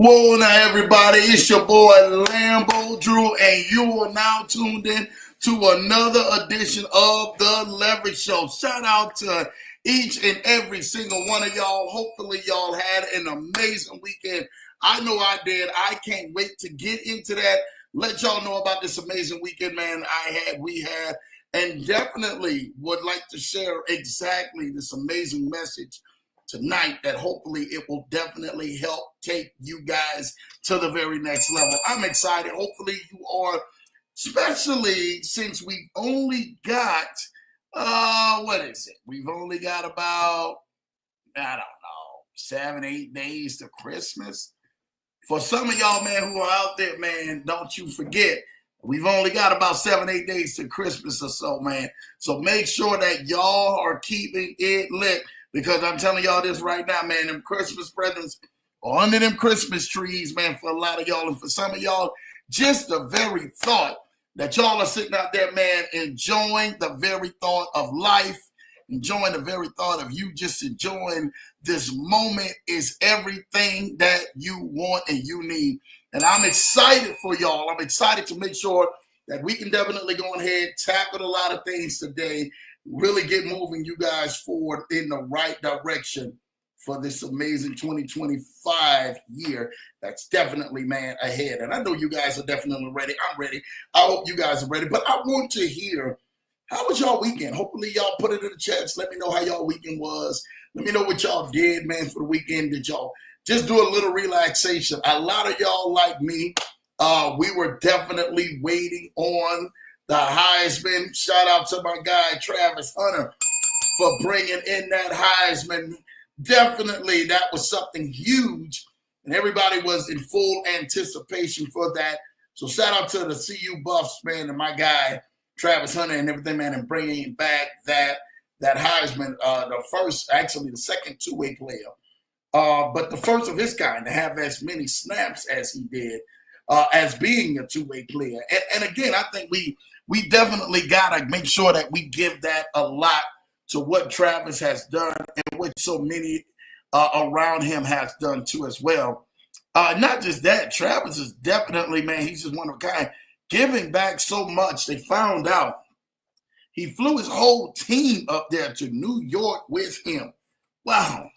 Whoa, now everybody, it's your boy Lambo Drew, and you are now tuned in to another edition of The Leverage Show. Shout out to each and every single one of y'all. Hopefully y'all had an amazing weekend. I know I did. I can't wait to get into that. Let y'all know about this amazing weekend, man, we had, and definitely would like to share exactly this amazing message tonight that hopefully it will definitely help take you guys to the very next level. I'm excited. Hopefully you are, especially since we've only got, what is it? We've only got about, I don't know, 7, 8 days to Christmas. For some of y'all, man, who are out there, man, don't you forget, we've only got about 7, 8 days to Christmas or so, man. So make sure that y'all are keeping it lit, because I'm telling y'all this right now, man, them Christmas presents are under them Christmas trees, man, for a lot of y'all. And for some of y'all, just the very thought that y'all are sitting out there, man, enjoying the very thought of life, enjoying the very thought of you just enjoying this moment is everything that you want and you need. And I'm excited for y'all. I'm excited to make sure that we can definitely go ahead, tackle a lot of things today, really get moving you guys forward in the right direction for this amazing 2025 year that's definitely, man, ahead. And I know you guys are definitely ready. I'm ready. I hope you guys are ready. But I want to hear, how was y'all weekend? Hopefully y'all put it in the chats. Let me know how y'all weekend was. Let me know what y'all did, man, for the weekend. Did y'all just do a little relaxation? A lot of y'all, like me, we were definitely waiting on the Heisman. Shout out to my guy, Travis Hunter, for bringing in that Heisman. Definitely, that was something huge, and everybody was in full anticipation for that. So shout out to the CU Buffs, man, and my guy, Travis Hunter, and everything, man, and bringing back that Heisman, the second two-way player, but the first of his kind to have as many snaps as he did, as being a two-way player. And again, I think we definitely got to make sure that we give that a lot to what Travis has done and what so many around him has done too as well. Not just that, Travis is definitely, man, he's just one of a kind, giving back so much. They found out he flew his whole team up there to New York with him. Wow.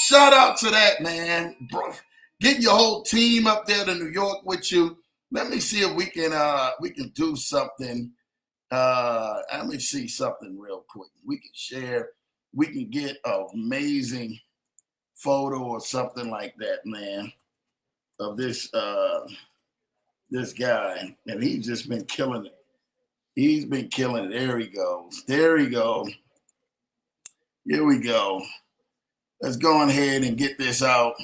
Shout out to that, man. Bro, get your whole team up there to New York with you. Let me see if we can do something. Let me see something real quick. We can share. We can get an amazing photo or something like that, man, of this guy, and he's just been killing it. He's been killing it. There he goes. There he goes. Here we go. Let's go ahead and get this out.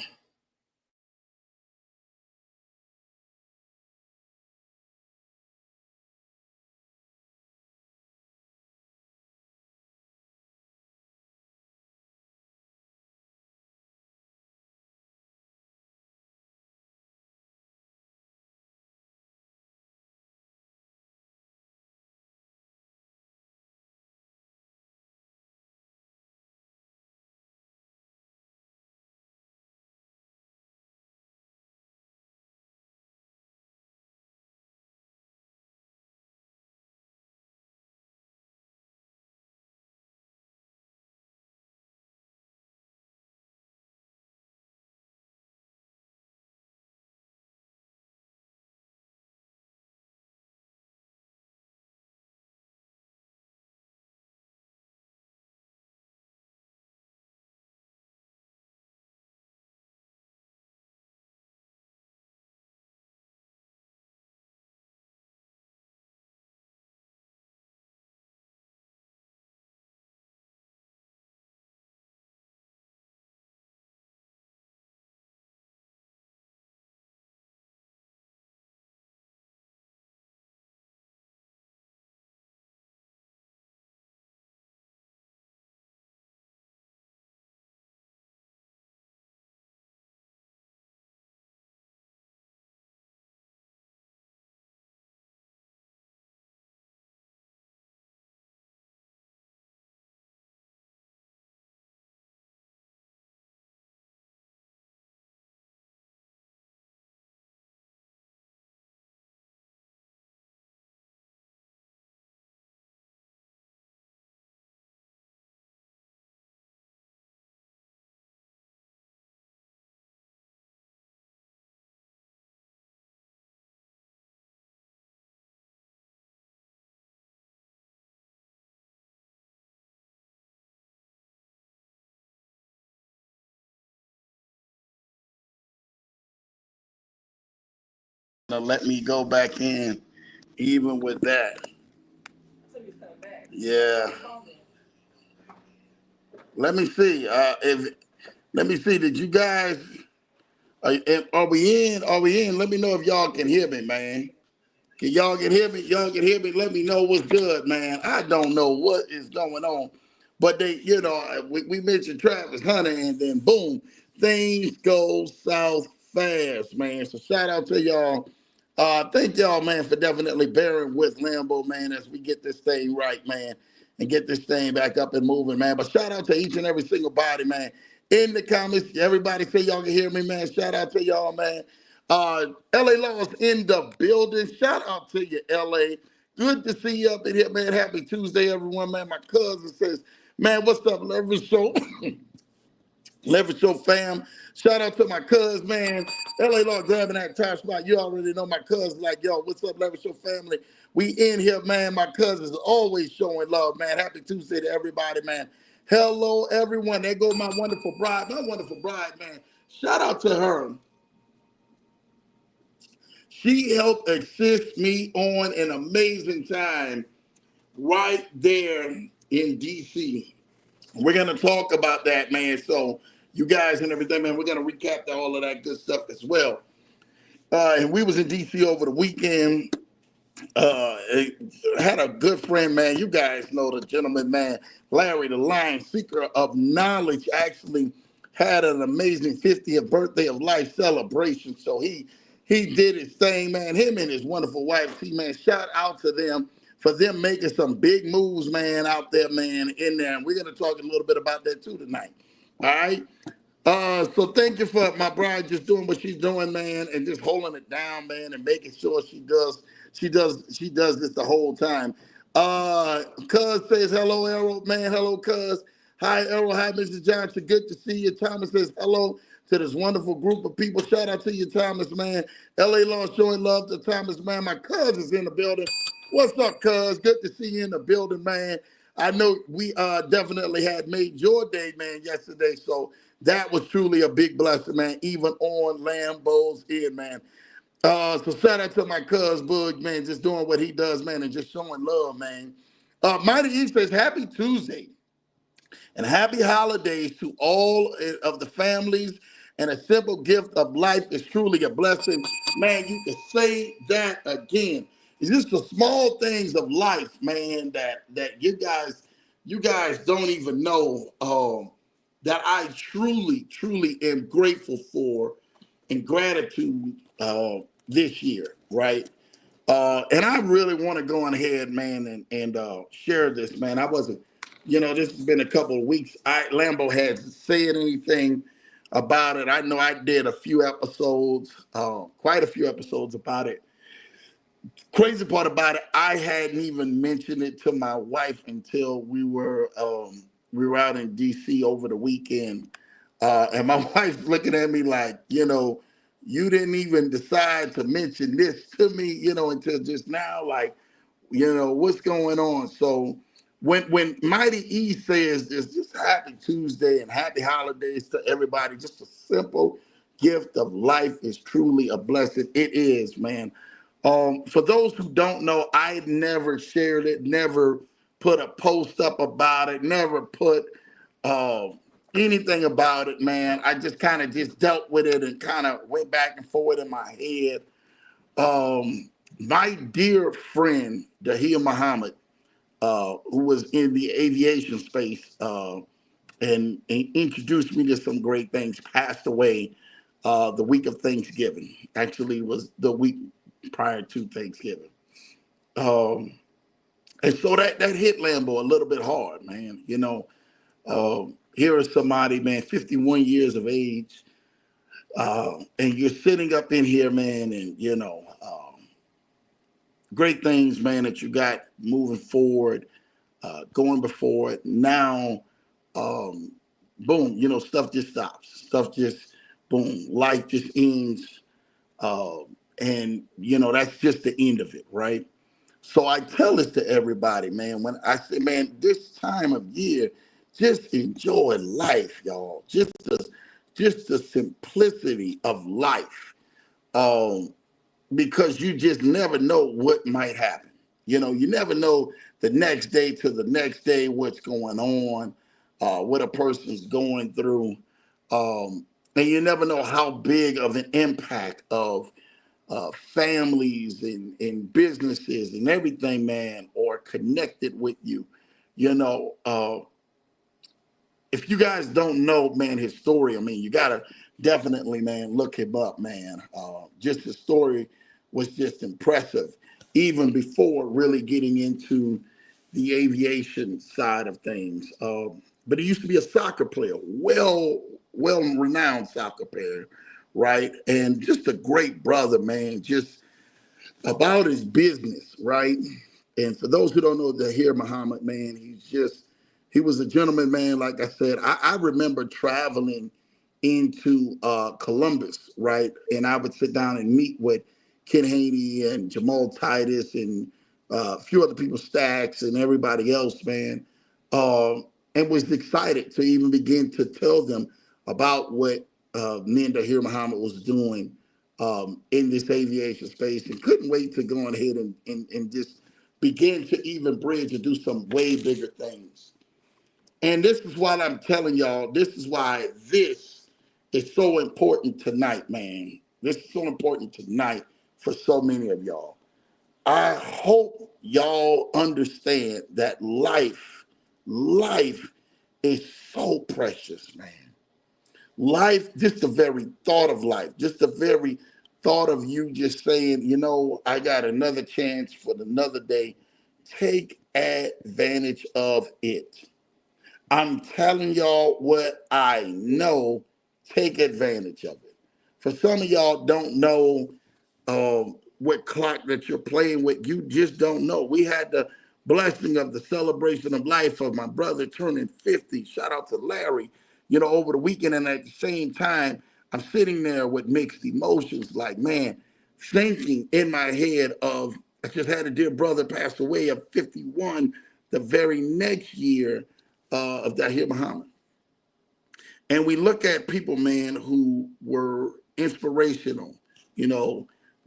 let me go back in even with that. Yeah. Let me see. If let me see. Did you guys are we in? Are we in? Let me know if y'all can hear me, man. Can y'all can hear me? Y'all can hear me. Let me know what's good, man. I don't know what is going on, but we mentioned Travis Hunter, and then boom, things go south fast, man. So shout out to y'all. Thank y'all, man, for definitely bearing with Lambo, man, as we get this thing right, man, and get this thing back up and moving, man. But shout out to each and every single body, man. In the comments, everybody say y'all can hear me, man. Shout out to y'all, man. LA Laws in the building. Shout out to you, LA. Good to see you up in here, man. Happy Tuesday, everyone, man. My cousin says, man, what's up, Leverage Show? Leverage Show fam. Shout out to my cuz, man. LA Law grabbing that top spot. You already know my cuz like, yo, what's up, Leverage Show family? We in here, man. My cousins are always showing love, man. Happy Tuesday to everybody, man. Hello, everyone. There go my wonderful bride. My wonderful bride, man. Shout out to her. She helped assist me on an amazing time right there in DC. We're going to talk about that, man. So you guys and everything, man, we're going to recap all of that good stuff as well. And we was in DC over the weekend. Had a good friend, man. You guys know the gentleman, man. Larry, the Lion Seeker of Knowledge, actually had an amazing 50th birthday of life celebration. So he did his thing, man. Him and his wonderful wife, T, man. Shout out to them for them making some big moves, man, out there, man, in there. And we're going to talk a little bit about that too tonight. All right. So thank you for my bride just doing what she's doing, man, and just holding it down, man, and making sure she does this the whole time. Cuz says hello, Errol, man. Hello, Cuz. Hi, Errol. Hi, Mr. Johnson. Good to see you. Thomas says hello to this wonderful group of people. Shout out to you, Thomas, man. LA Law showing love to Thomas, man. My cuz is in the building. What's up, cuz? Good to see you in the building, man. I know we definitely had made your day, man, yesterday. So that was truly a big blessing, man, even on Lambo's end, man. So shout out to my cuz Bug, man, just doing what he does, man, and just showing love, man. Mighty East says, happy Tuesday and happy holidays to all of the families. And a simple gift of life is truly a blessing. Man, you can say that again. It's just the small things of life, man, that you guys don't even know that I truly am grateful for and gratitude this year, right? And I really want to go on ahead, man, and share this, man. I wasn't, this has been a couple of weeks. Lambo hasn't said anything about it. I know I did a few episodes, quite a few episodes about it. Crazy part about it, I hadn't even mentioned it to my wife until we were out in DC over the weekend. And my wife's looking at me like, you didn't even decide to mention this to me, until just now. Like, what's going on? So when Mighty E says this, just happy Tuesday and happy holidays to everybody, just a simple gift of life is truly a blessing. It is, man. For those who don't know, I never shared it, never put a post up about it, never put anything about it, man. I just kind of just dealt with it and kind of went back and forth in my head. My dear friend, Dahir Muhammad, who was in the aviation space and introduced me to some great things, passed away the week of Thanksgiving. Actually, it was the week prior to Thanksgiving. And so that hit Lambo a little bit hard, man. Here is somebody, man, 51 years of age, and you're sitting up in here, man, and, great things, man, that you got moving forward, going before it. Now, boom, stuff just stops. Stuff just, boom, life just ends. And, that's just the end of it, right? So I tell this to everybody, man, when I say, man, this time of year, just enjoy life, y'all. Just the simplicity of life. because you just never know what might happen. You never know the next day to the next day what's going on, what a person's going through. And you never know how big of an impact of families and businesses and everything, man, are connected with you. You know, if you guys don't know, man, his story, I mean, you gotta definitely, man, look him up, man. Just his story was just impressive, even before really getting into the aviation side of things. But he used to be a soccer player, well renowned soccer player, right? And just a great brother, man. Just about his business, right? And for those who don't know Dahir Muhammad, man, he was a gentleman, man. Like I said, I remember traveling into Columbus, right? And I would sit down and meet with Ken Haney and Jamal Titus and a few other people, Stacks and everybody else, man. And was excited to even begin to tell them about what me and Dahir Muhammad was doing in this aviation space, and couldn't wait to go on ahead and just begin to even bridge and do some way bigger things. And this is what I'm telling y'all. This is why this is so important tonight, man. This is so important tonight for so many of y'all. I hope y'all understand that life is so precious, man. Life, just the very thought of life, just the very thought of you just saying, I got another chance for another day. Take advantage of it. I'm telling y'all what I know. Take advantage of it. For some of y'all don't know what clock that you're playing with. You just don't know. We had the blessing of the celebration of life of my brother turning 50. Shout out to Larry, over the weekend. And at the same time, I'm sitting there with mixed emotions, like, man, thinking in my head of, I just had a dear brother pass away at 51 the very next year of Dahir Muhammad. And we look at people, man, who were inspirational,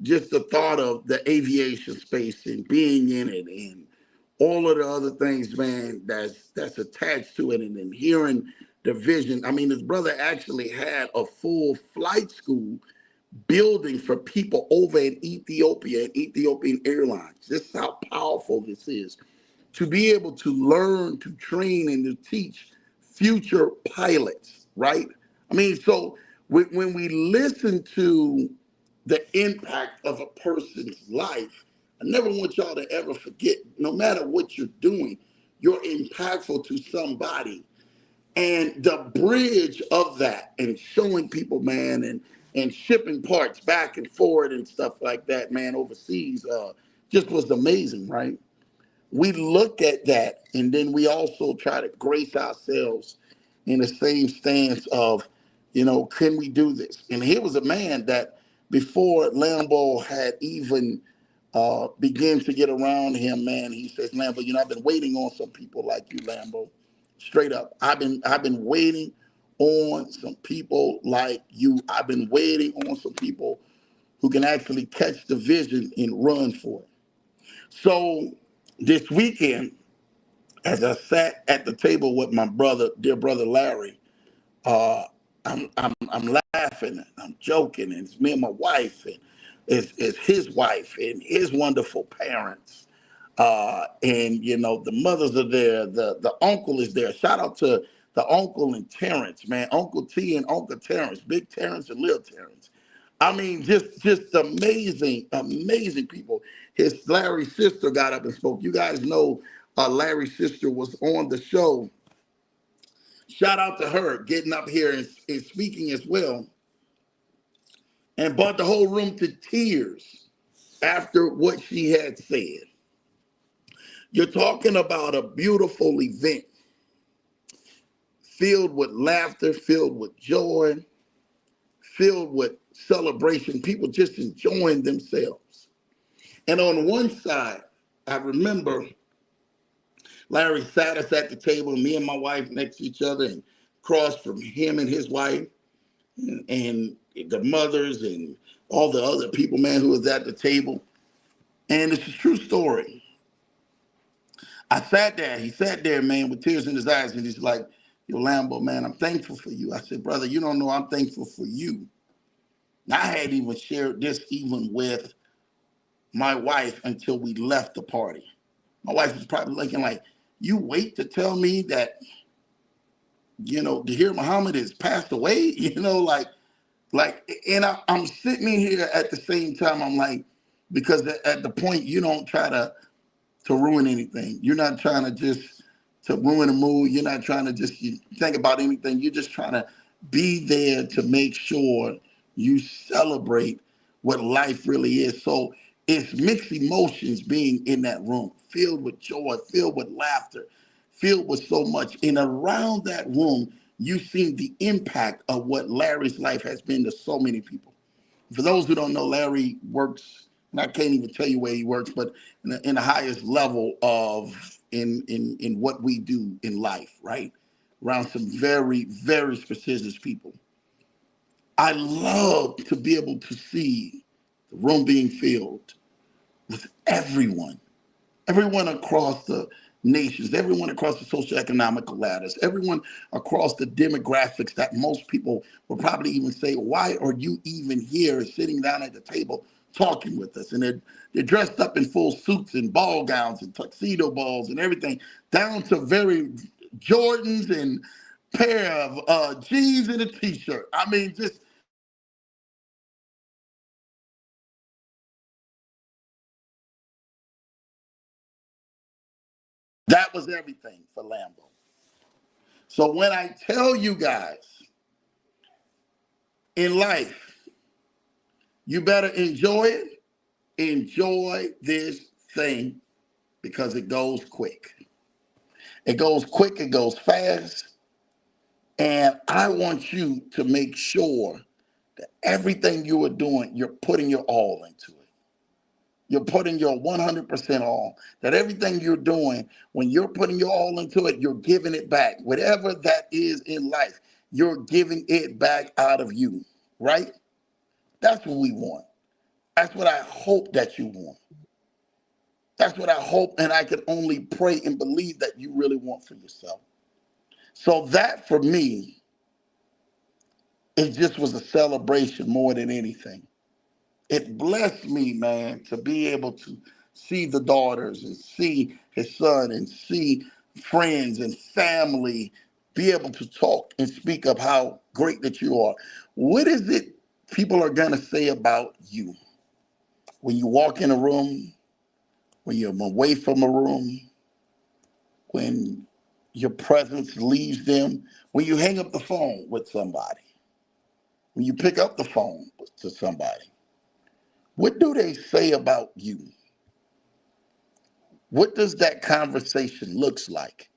just the thought of the aviation space and being in it and all of the other things, man, that's attached to it, and then hearing the vision. I mean, his brother actually had a full flight school building for people over in Ethiopia and Ethiopian Airlines. This is how powerful this is. To be able to learn, to train, and to teach future pilots, right? I mean, so when we listen to the impact of a person's life, I never want y'all to ever forget, no matter what you're doing, you're impactful to somebody. And the bridge of that and showing people, man, and shipping parts back and forward and stuff like that, man, overseas, just was amazing, right? We look at that, and then we also try to brace ourselves in the same stance of, can we do this? And here was a man that before Lambo had even began to get around him, man, he says, Lambo, I've been waiting on some people like you, Lambo. Straight up. I've been waiting on some people like you. I've been waiting on some people who can actually catch the vision and run for it. So this weekend, as I sat at the table with my brother, dear brother Larry, uh, I'm laughing, and I'm joking, and it's me and my wife, and it's his wife and his wonderful parents, and the mothers are there, the uncle is there. Shout out to the uncle and Terrence, man, Uncle T and Uncle Terrence, Big Terrence and Little Terrence. I mean, just amazing people. His Larry's sister got up and spoke. You guys know Larry's sister was on the show. Shout out to her getting up here and speaking as well, and brought the whole room to tears after what she had said. You're talking about a beautiful event filled with laughter, filled with joy, filled with celebration, people just enjoying themselves. And on one side, I remember Larry sat us at the table, me and my wife next to each other, and across from him and his wife, and the mothers and all the other people, man, who was at the table. And it's a true story. I sat there. He sat there, man, with tears in his eyes, and he's like, "Yo, Lambo, man, I'm thankful for you." I said, "Brother, you don't know I'm thankful for you." Now, I hadn't even shared this even with my wife until we left the party. My wife was probably looking like, "You wait to tell me that, Dahir Muhammad has passed away?" And I'm sitting here at the same time. I'm like, because at the point you don't try to ruin anything. You're not trying to just to ruin a mood. You're not trying to just think about anything. You're just trying to be there to make sure you celebrate what life really is. So it's mixed emotions being in that room, filled with joy, filled with laughter, filled with so much. And around that room, you've seen the impact of what Larry's life has been to so many people. For those who don't know, Larry works, and I can't even tell you where he works, but in the highest level of in what we do in life, right? Around some very, very prestigious people. I love to be able to see the room being filled with everyone across the nations, everyone across the socioeconomic ladders, everyone across the demographics that most people will probably even say, "Why are you even here sitting down at the table talking with us?" And they're dressed up in full suits and ball gowns and tuxedo balls and everything, down to very Jordans and pair of jeans and a t-shirt. I mean, just that was everything for Lambo. So when I tell you guys in life, you better enjoy it. Enjoy this thing because it goes quick. It goes quick, it goes fast. And I want you to make sure that everything you are doing, you're putting your all into it. You're putting your 100% all. That everything you're doing, when you're putting your all into it, you're giving it back. Whatever that is in life, you're giving it back out of you, right? That's what we want. That's what I hope that you want. That's what I hope, and I can only pray and believe that you really want for yourself. So that for me, it just was a celebration more than anything. It blessed me, man, to be able to see the daughters and see his son and see friends and family be able to talk and speak of how great that you are. What is it people are going to say about you when you walk in a room, when you're away from a room, when your presence leaves them, when you hang up the phone with somebody, when you pick up the phone to somebody? What do they say about you? What does that conversation looks like?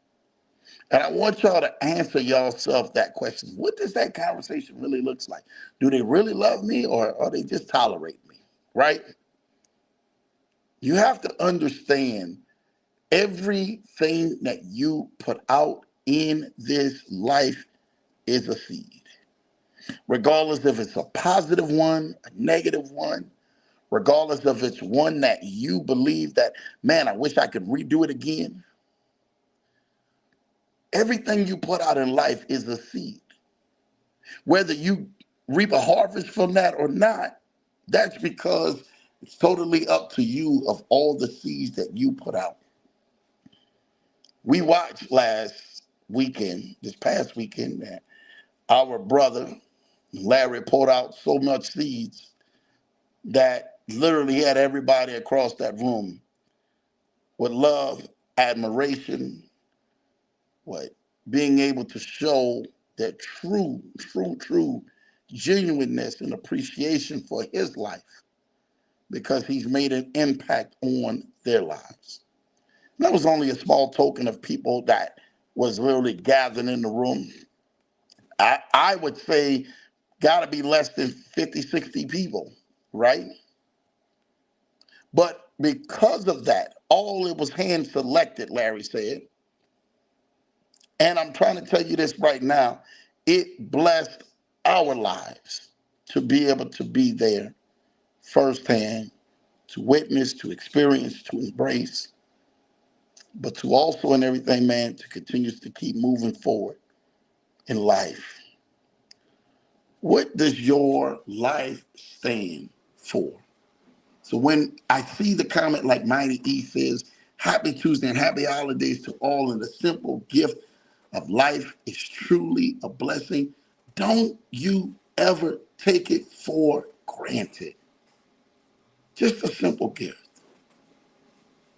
And I want y'all to answer yourself that question. What does that conversation really looks like? Do they really love me or are they just tolerate me? Right? You have to understand everything that you put out in this life is a seed. Regardless if it's a positive one, a negative one, regardless if it's one that you believe that, man, I wish I could redo it again. Everything you put out in life is a seed. Whether you reap a harvest from that or not, that's because it's totally up to you of all the seeds that you put out. We watched last weekend, this past weekend, that our brother Larry poured out so much seeds that literally had everybody across that room with love, admiration, what being able to show that true genuineness and appreciation for his life because he's made an impact on their lives. And that was only a small token of people that was literally gathered in the room. I would say got to be less than 50, 60 people, right? But because of that, all it was hand selected, Larry said. And I'm trying to tell you this right now, it blessed our lives to be able to be there firsthand, to witness, to experience, to embrace, but to also in everything, man, to continue to keep moving forward in life. What does your life stand for? So when I see the comment like Mighty E says, happy Tuesday and happy holidays to all, and the simple gift of life is truly a blessing. Don't you ever take it for granted. Just a simple gift.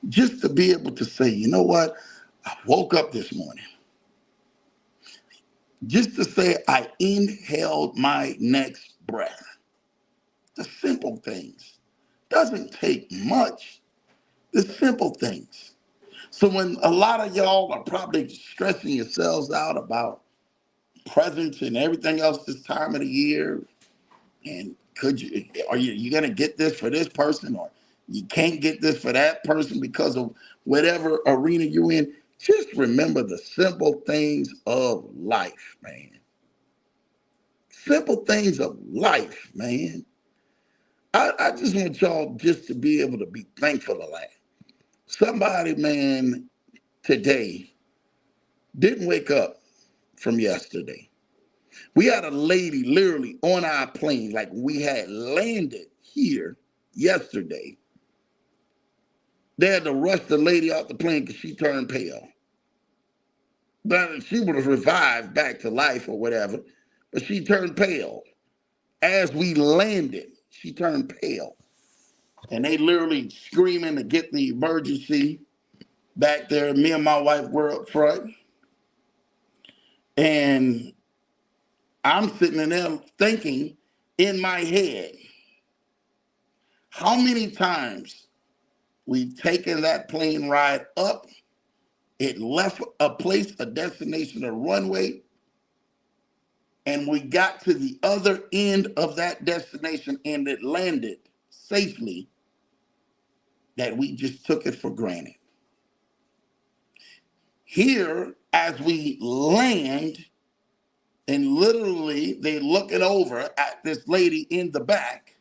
Just to be able to say, you know what? I woke up this morning. Just to say I inhaled my next breath. The simple things. Doesn't take much. The simple things. So when a lot of y'all are probably stressing yourselves out about presents and everything else this time of the year, and are you gonna get this for this person, or you can't get this for that person because of whatever arena you're in, just remember the simple things of life, man. Simple things of life, man. I just want y'all just to be able to be thankful of that. Somebody, man, today didn't wake up from yesterday. We had a lady literally on our plane, like we had landed here yesterday. They had to rush the lady off the plane because she turned pale. But she would have revived back to life or whatever, but she turned pale. As we landed, she turned pale. And they literally screaming to get the emergency back there. Me and my wife were up front. And I'm sitting in there thinking in my head, how many times we've taken that plane ride up, it left a place, a destination, a runway, and we got to the other end of that destination and it landed safely, that we just took it for granted. Here, as we land, and literally they looking over at this lady in the back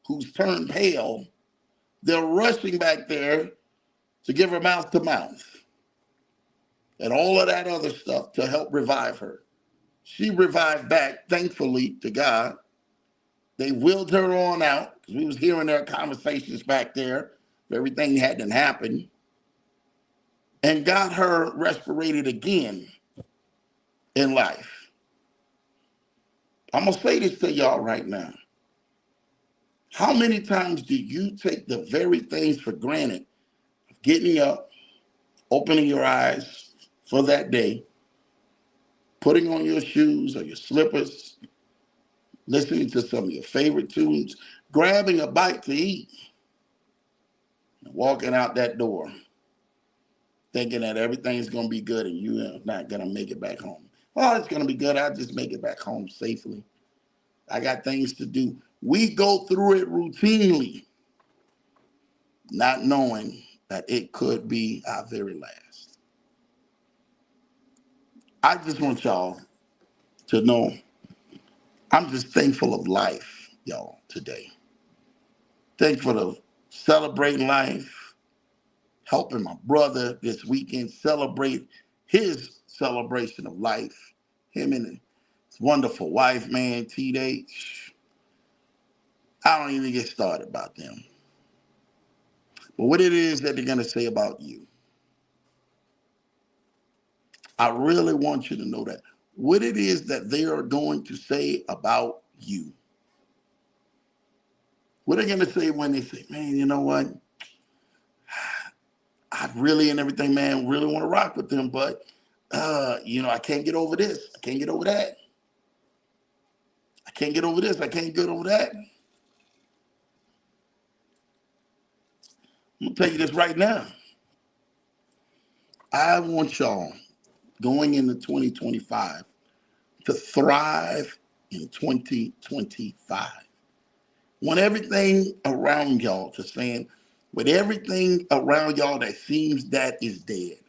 who's turned pale, they're rushing back there to give her mouth to mouth and all of that other stuff to help revive her. She revived back, thankfully to God. They wheeled her on out because we was hearing their conversations back there. Everything hadn't happened. And got her respirated again in life. I'm going to say this to y'all right now. How many times do you take the very things for granted? Getting up, opening your eyes for that day, putting on your shoes or your slippers, listening to some of your favorite tunes, grabbing a bite to eat, and walking out that door, thinking that everything's going to be good and you're not going to make it back home. Well, it's going to be good. I'll just make it back home safely. I got things to do. We go through it routinely, not knowing that it could be our very last. I just want y'all to know I'm just thankful of life, y'all, today. Thankful to celebrating life, helping my brother this weekend celebrate his celebration of life. Him and his wonderful wife, man, T-Day. I don't even get started about them. But what it is that they're going to say about you, I really want you to know that. What it is that they are going to say about you. What are they going to say when they say, man, you know what? I really and everything, man, really want to rock with them, but, I can't get over this. I can't get over that. I can't get over this. I can't get over that. I'm going to tell you this right now. I want y'all going into 2025 to thrive in 2025. Want everything around y'all to saying, with everything around y'all that seems that is dead,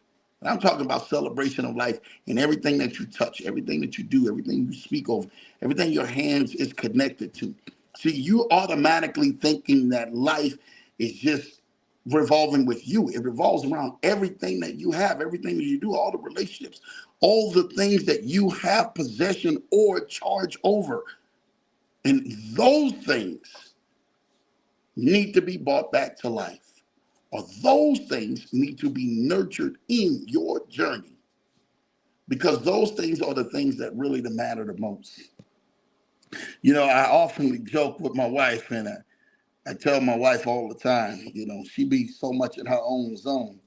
And I'm talking about celebration of life in everything that you touch, everything that you do, everything you speak of, everything your hands is connected to. See, you automatically thinking that life is just revolving with you. It revolves around everything that you have, everything that you do, all the relationships, all the things that you have possession or charge over. And those things need to be brought back to life, or those things need to be nurtured in your journey, because those things are the things that really matter the most. You know, I often joke with my wife, and I tell my wife all the time, you know, she be so much in her own zone.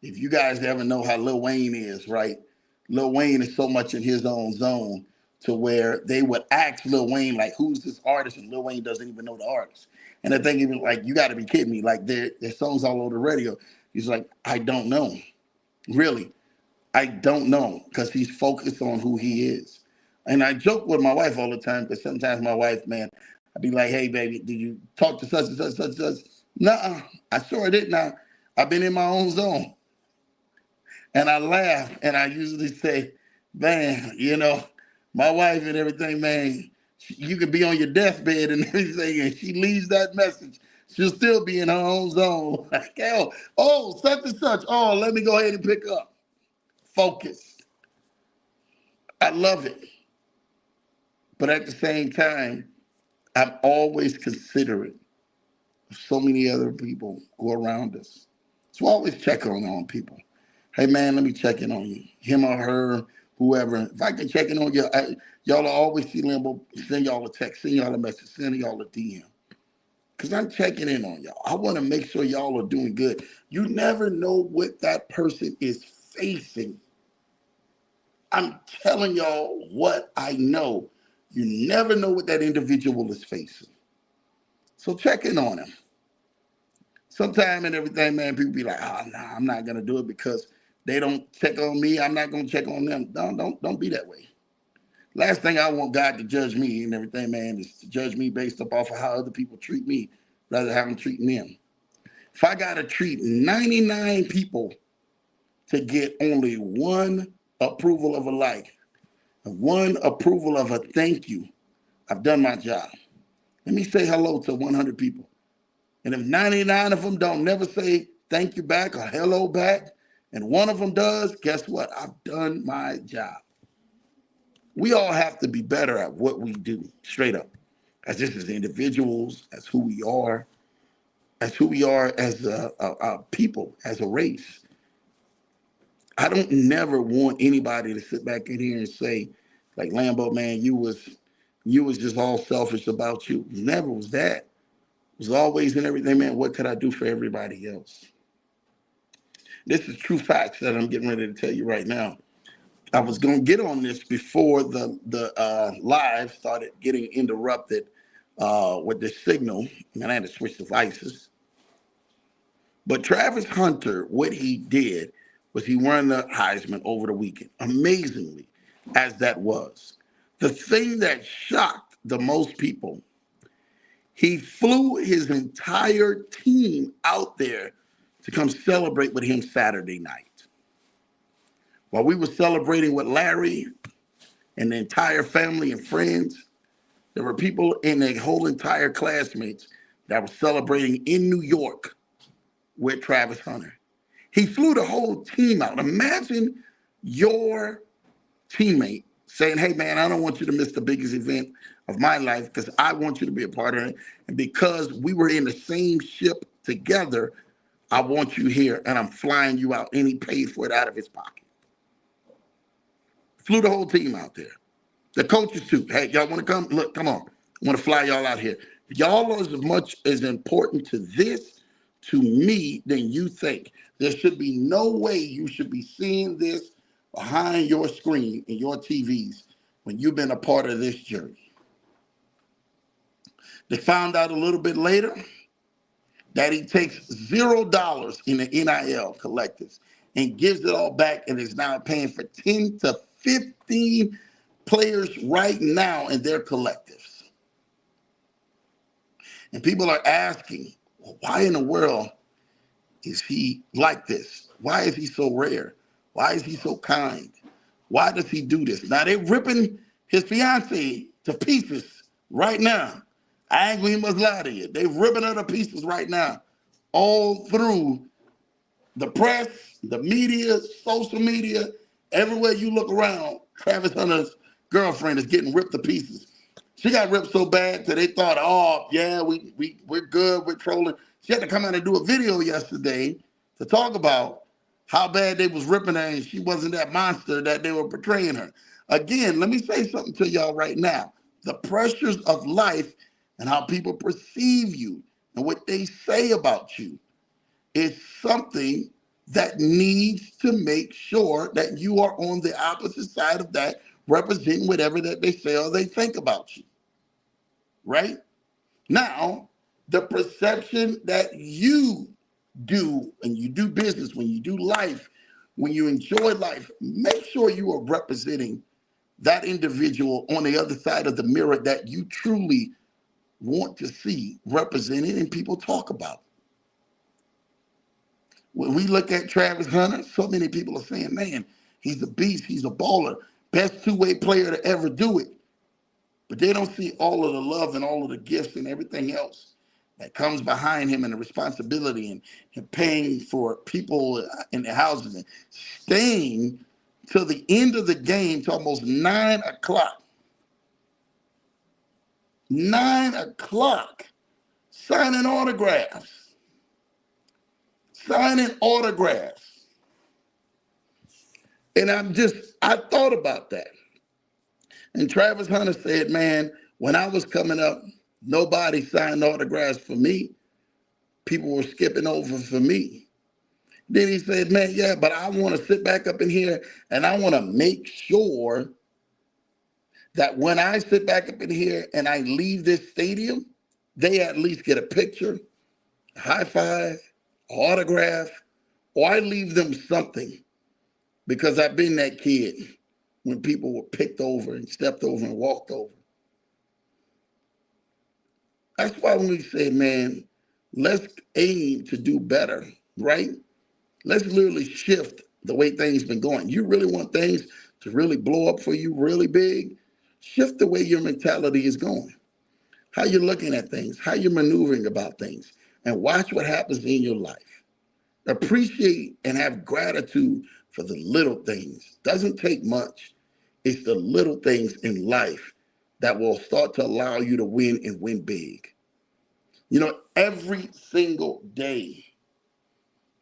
If you guys ever know how Lil Wayne is, right? Lil Wayne is so much in his own zone to where they would ask Lil Wayne, like, who's this artist? And Lil Wayne doesn't even know the artist. And I think even like, you got to be kidding me. Like, their songs all over the radio. He's like, I don't know. Really, I don't know, because he's focused on who he is. And I joke with my wife all the time, because sometimes my wife, man, I'd be like, hey, baby, did you talk to such and such, such and such? Nuh-uh, I sure didn't. Now, I've been in my own zone. And I laugh, and I usually say, man, you know, my wife and everything, man, you could be on your deathbed and everything, and she leaves that message, she'll still be in her own zone. Like, oh, such and such. Oh, let me go ahead and pick up. Focus. I love it. But at the same time, I'm always considerate of so many other people who are around us. So I always check on people. Hey, man, let me check in on you. Him or her, whoever. If I can check in on you, y'all will always see Lambo, send y'all a text, send y'all a message, send y'all a DM. Because I'm checking in on y'all. I want to make sure y'all are doing good. You never know what that person is facing. I'm telling y'all what I know. You never know what that individual is facing. So check in on him. Sometime and everything, man, people be like, oh, no, I'm not going to do it because they don't check on me. I'm not going to check on them. Don't be that way. Last thing I want God to judge me and everything, man, is to judge me based up off of how other people treat me rather than how I'm treating them. If I got to treat 99 people to get only one approval of a like, one approval of a thank you, I've done my job. Let me say hello to 100 people. And if 99 of them don't never say thank you back or hello back, and one of them does, guess what? I've done my job. We all have to be better at what we do, straight up, as just as individuals, as who we are, as a people, as a race. I don't never want anybody to sit back in here and say, like, Lambo, man, you was just all selfish about you. Never was that. It was always in everything, man, what could I do for everybody else? This is true facts that I'm getting ready to tell you right now. I was going to get on this before the live started getting interrupted with the signal, and I had to switch devices. But Travis Hunter, what he did was he won the Heisman over the weekend, amazingly, as that was. The thing that shocked the most people, he flew his entire team out there to come celebrate with him Saturday night. While we were celebrating with Larry and the entire family and friends, there were people in the whole entire classmates that were celebrating in New York with Travis Hunter. He flew the whole team out. Imagine your teammate saying, hey, man, I don't want you to miss the biggest event of my life because I want you to be a part of it. And because we were in the same ship together, I want you here and I'm flying you out. And he paid for it out of his pocket. Flew the whole team out there. The coaches too. Hey, y'all want to come? Look, come on. I want to fly y'all out here. Y'all are as much as important to this, to me, than you think. There should be no way you should be seeing this behind your screen and your TVs when you've been a part of this journey. They found out a little bit later that he takes $0 in the NIL collectives and gives it all back and is now paying for 10 to 15 players right now in their collectives. And people are asking, well, why in the world is he like this? Why is he so rare? Why is he so kind? Why does he do this? Now they're ripping his fiance to pieces right now. I ain't gonna must lie to you. They're ripping her to pieces right now, all through the press, the media, social media, everywhere you look around. Travis Hunter's girlfriend is getting ripped to pieces. She got ripped so bad that they thought, oh yeah, we're good, we're trolling. She had to come out and do a video yesterday to talk about how bad they was ripping her and she wasn't that monster that they were portraying her. Again, let me say something to y'all right now. The pressures of life and how people perceive you and what they say about you is something that needs to make sure that you are on the opposite side of that, representing whatever that they say or they think about you. Right? Now, the perception that you do and you do business, when you do life, when you enjoy life, make sure you are representing that individual on the other side of the mirror that you truly want to see represented and people talk about. When we look at Travis Hunter, so many people are saying, man, he's a beast, he's a baller, best two-way player to ever do it. But they don't see all of the love and all of the gifts and everything else that comes behind him and the responsibility and him paying for people in the houses and staying till the end of the game to almost 9 o'clock. 9 o'clock, signing autographs. Signing autographs. And I thought about that. And Travis Hunter said, man, when I was coming up, nobody signed autographs for me. People were skipping over for me. Then he said, man, yeah, but I want to sit back up in here and I want to make sure that when I sit back up in here and I leave this stadium, they at least get a picture, a high five, an autograph, or I leave them something because I've been that kid when people were picked over and stepped over and walked over. That's why when we say, man, let's aim to do better, right? Let's literally shift the way things been going. You really want things to really blow up for you really big? Shift the way your mentality is going, how you're looking at things, how you're maneuvering about things, and watch what happens in your life. Appreciate and have gratitude for the little things. Doesn't take much. It's the little things in life that will start to allow you to win and win big. You know, every single day,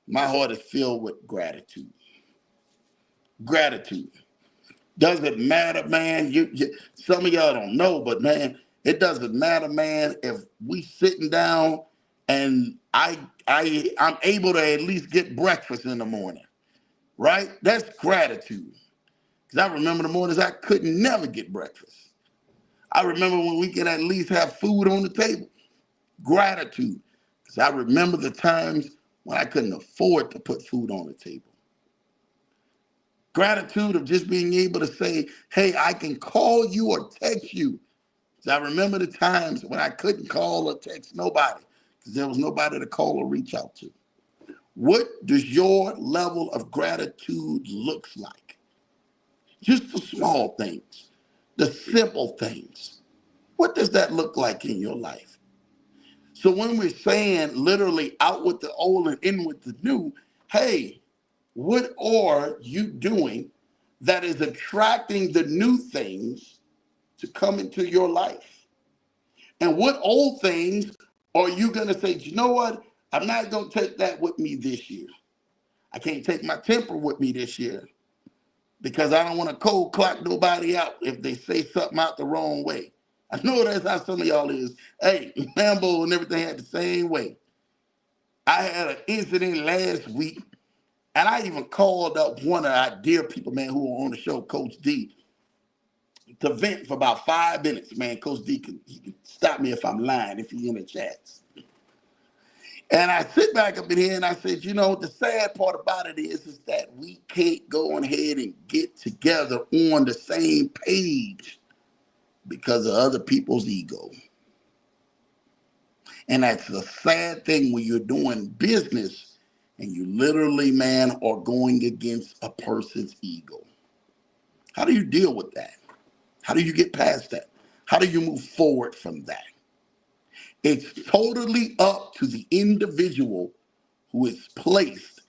my heart is filled with gratitude. Gratitude. Doesn't matter, man. Some of y'all don't know, but man, it doesn't matter, man, if we sitting down and I'm able to at least get breakfast in the morning, right? That's gratitude. Because I remember the mornings I couldn't never get breakfast. I remember when we could at least have food on the table. Gratitude. Because I remember the times when I couldn't afford to put food on the table. Gratitude of just being able to say, hey, I can call you or text you. Because I remember the times when I couldn't call or text nobody because there was nobody to call or reach out to. What does your level of gratitude look like? Just the small things, the simple things. What does that look like in your life? So when we're saying literally out with the old and in with the new, hey, what are you doing that is attracting the new things to come into your life? And what old things are you going to say, you know what? I'm not going to take that with me this year. I can't take my temper with me this year because I don't want to cold clock nobody out if they say something out the wrong way. I know that's how some of y'all is. Hey, Lambo and everything had the same way. I had an incident last week, and I even called up one of our dear people, man, who were on the show, Coach D, to vent for about 5 minutes, man. Coach D he can stop me if I'm lying, if he's in the chats. And I sit back up in here and I said, you know, the sad part about it is that we can't go on ahead and get together on the same page because of other people's ego. And that's the sad thing when you're doing business and you literally, man, are going against a person's ego. How do you deal with that? How do you get past that? How do you move forward from that? It's totally up to the individual who is placed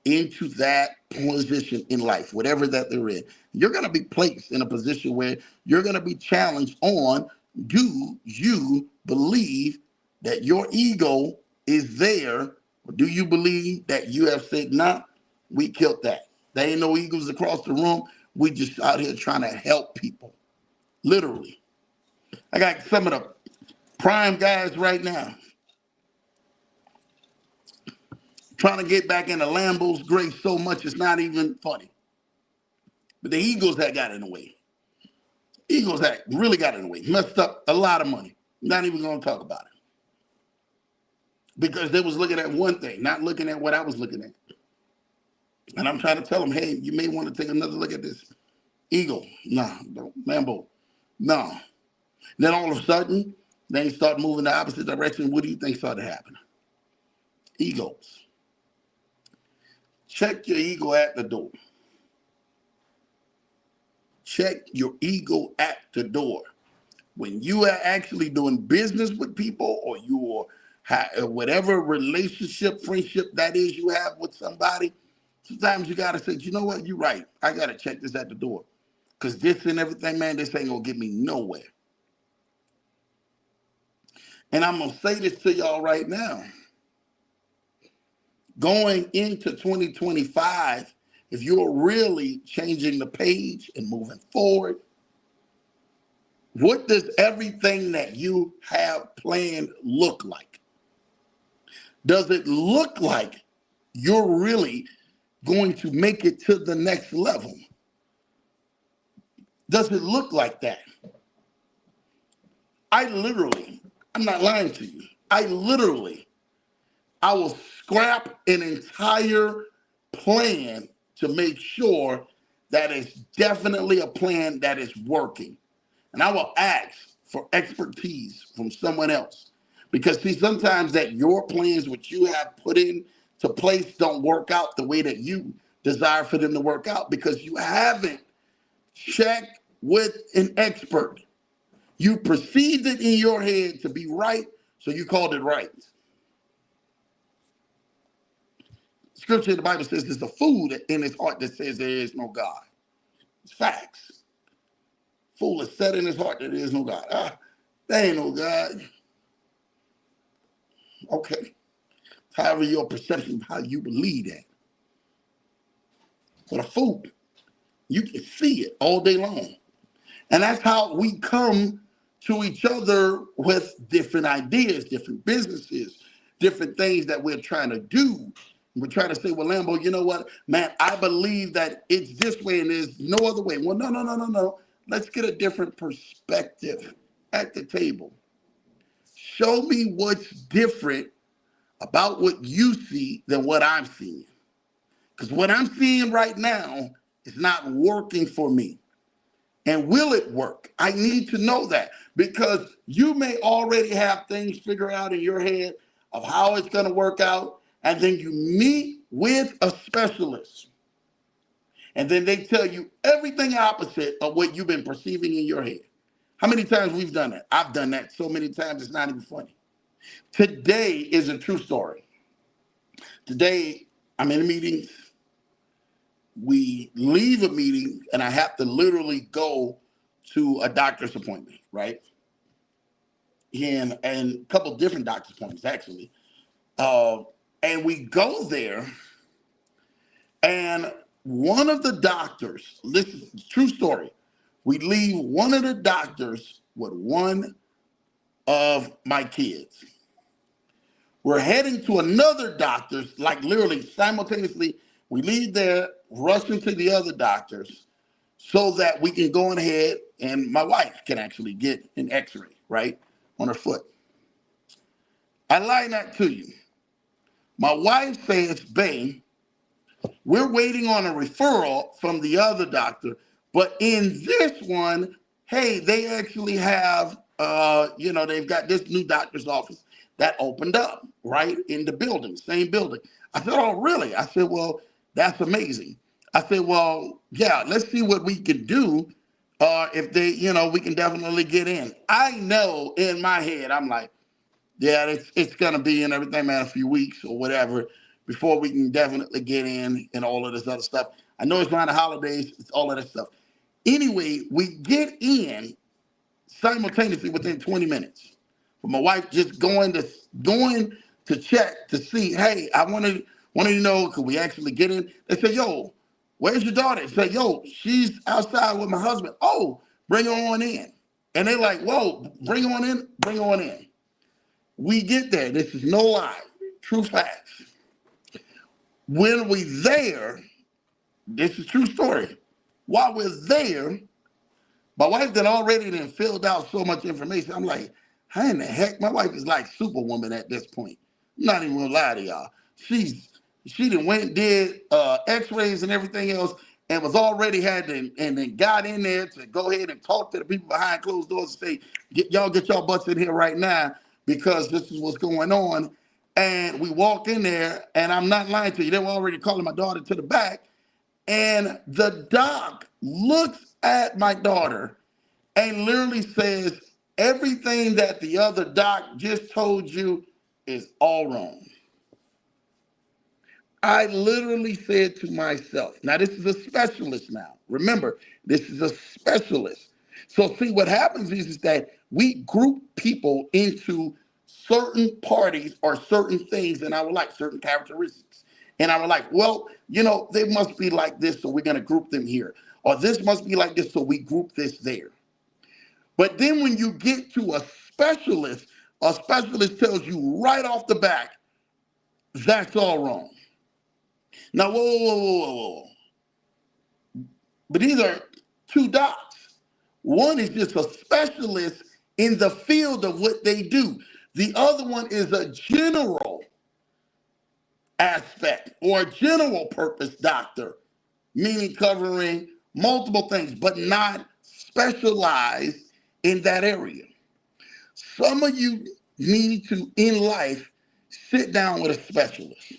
into that position in life, whatever that they're in. You're going to be placed in a position where you're going to be challenged on, do you believe that your ego is there? Or do you believe that you have said, nah, we killed that. There ain't no eagles across the room. We just out here trying to help people. Literally. I got some of the prime guys right now trying to get back into Lambeau's grace so much it's not even funny. But the Eagles had got in the way. Eagles had really got in the way. Messed up a lot of money. Not even going to talk about it. Because they was looking at one thing, not looking at what I was looking at. And I'm trying to tell them, hey, you may want to take another look at this. Eagle, nah, Lambeau, no. Then all of a sudden, they start moving the opposite direction. What do you think started happening? Egos. Check your ego at the door. Check your ego at the door. When you are actually doing business with people, or you are whatever relationship, friendship that is you have with somebody, sometimes you got to say, you know what, you're right. I got to check this at the door. Because this and everything, man, this ain't going to get me nowhere. And I'm going to say this to y'all right now. Going into 2025, if you're really changing the page and moving forward, what does everything that you have planned look like? Does it look like you're really going to make it to the next level? Does it look like that? I'm not lying to you. I will scrap an entire plan to make sure that it's definitely a plan that is working. And I will ask for expertise from someone else. Because see, sometimes that your plans, which you have put into place, don't work out the way that you desire for them to work out because you haven't checked with an expert. You perceived it in your head to be right, so you called it right. Scripture in the Bible says there's a fool in his heart that says there is no God. It's facts. Fool has said in his heart that there is no God. There ain't no God. Okay. However, your perception of how you believe that. But a fool, you can see it all day long. And that's how we come to each other with different ideas, different businesses, different things that we're trying to do. We're trying to say, well, Lambeau, you know what, man, I believe that it's this way and there's no other way. Well, no. Let's get a different perspective at the table. Show me what's different about what you see than what I'm seeing. Because what I'm seeing right now is not working for me. And will it work? I need to know that because you may already have things figured out in your head of how it's going to work out. And then you meet with a specialist. And then they tell you everything opposite of what you've been perceiving in your head. How many times we've done that? I've done that so many times, it's not even funny. Today is a true story. Today, I'm in meetings. We leave a meeting, and I have to literally go to a doctor's appointment, right? And a couple different doctor's appointments, actually. And we go there, and one of the doctors, this is a true story, we leave one of the doctors with one of my kids. We're heading to another doctor's, like literally simultaneously, we leave there, rush into the other doctors so that we can go ahead and my wife can actually get an x-ray, right, on her foot. I lie not to you. My wife says, babe, we're waiting on a referral from the other doctor, but in this one, hey, they actually have, they've got this new doctor's office that opened up right in the building, same building. I said, oh, really? I said, well, that's amazing. I said, well, yeah, let's see what we can do. If they, we can definitely get in. I know in my head, I'm like, yeah, it's gonna be in everything, man, a few weeks or whatever before we can definitely get in and all of this other stuff. I know it's around the holidays, it's all of that stuff. Anyway, we get in simultaneously within 20 minutes. But my wife just going to check to see, hey, I wanted to know, could we actually get in? They said, yo, where's your daughter? They said, yo, she's outside with my husband. Oh, bring her on in. And they're like, whoa, bring her on in, bring her on in. We get there. This is no lie. True facts. When we there, this is true story. While we're there, my wife had already filled out so much information. I'm like, how in the heck? My wife is like Superwoman at this point. I'm not even gonna lie to y'all. She done went and did x-rays and everything else and was already and then got in there to go ahead and talk to the people behind closed doors and say, get y'all butts in here right now because this is what's going on. And we walked in there, and I'm not lying to you, they were already calling my daughter to the back. And the doc looks at my daughter and literally says, everything that the other doc just told you is all wrong. I literally said to myself, now this is a specialist now. Remember, this is a specialist. So see, what happens is that we group people into certain parties or certain things in our life, certain characteristics. And I was like, well, they must be like this, so we're going to group them here. Or this must be like this, so we group this there. But then when you get to a specialist tells you right off the bat, that's all wrong. Now, whoa. But these are two docs. One is just a specialist in the field of what they do. The other one is a general aspect or a general purpose doctor, meaning covering multiple things, but not specialized in that area. Some of you need to, in life, sit down with a specialist.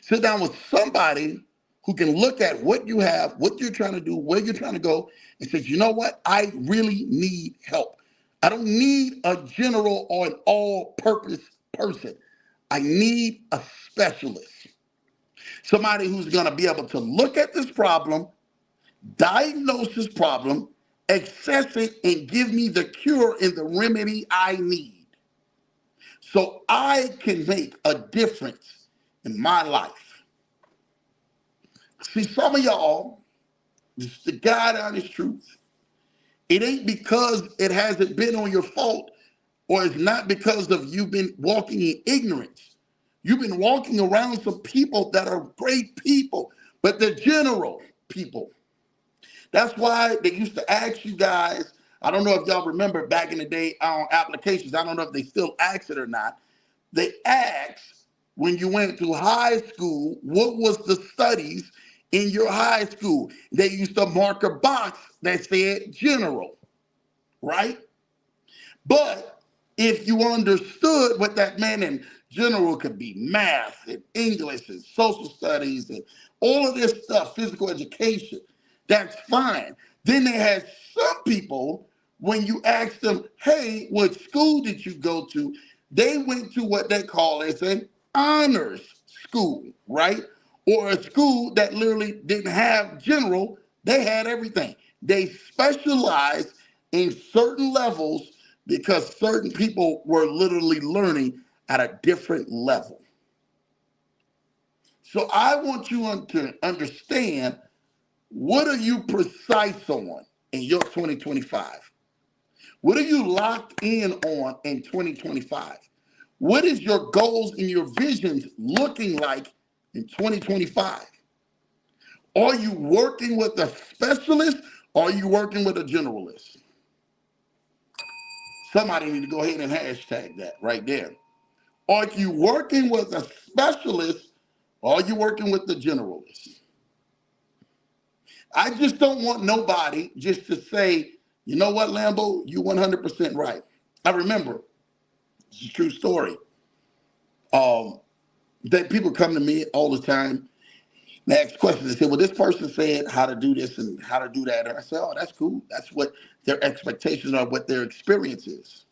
Sit down with somebody who can look at what you have, what you're trying to do, where you're trying to go, and says, you know what? I really need help. I don't need a general or an all-purpose person. I need a specialist. Somebody who's going to be able to look at this problem, diagnose this problem, assess it, and give me the cure and the remedy I need so I can make a difference in my life. See, some of y'all, this is the God honest truth. It ain't because it hasn't been on your fault, or it's not because of you been walking in ignorance. You've been walking around some people that are great people, but they're general people. That's why they used to ask you guys, I don't know if y'all remember back in the day on applications, I don't know if they still ask it or not. They asked when you went to high school, what was the studies in your high school? They used to mark a box that said general, right? But if you understood what that meant, and general could be math and English and social studies and all of this stuff, physical education, that's fine. Then they had some people, when you asked them, hey, what school did you go to? They went to what they call as an honors school, right? Or a school that literally didn't have general, they had everything. They specialized in certain levels because certain people were literally learning at a different level. So I want you to understand, what are you precise on in your 2025? What are you locked in on in 2025? What is your goals and your visions looking like in 2025? Are you working with a specialist or are you working with a generalist? Somebody need to go ahead and hashtag that right there. Are you working with a specialist or are you working with the generalist? I just don't want nobody just to say, you know what, Lambo, you 100% right. I remember, it's a true story. that people come to me all the time and ask questions and say, well, this person said how to do this and how to do that. And I say, oh, that's cool. That's what their expectations are, what their experience is.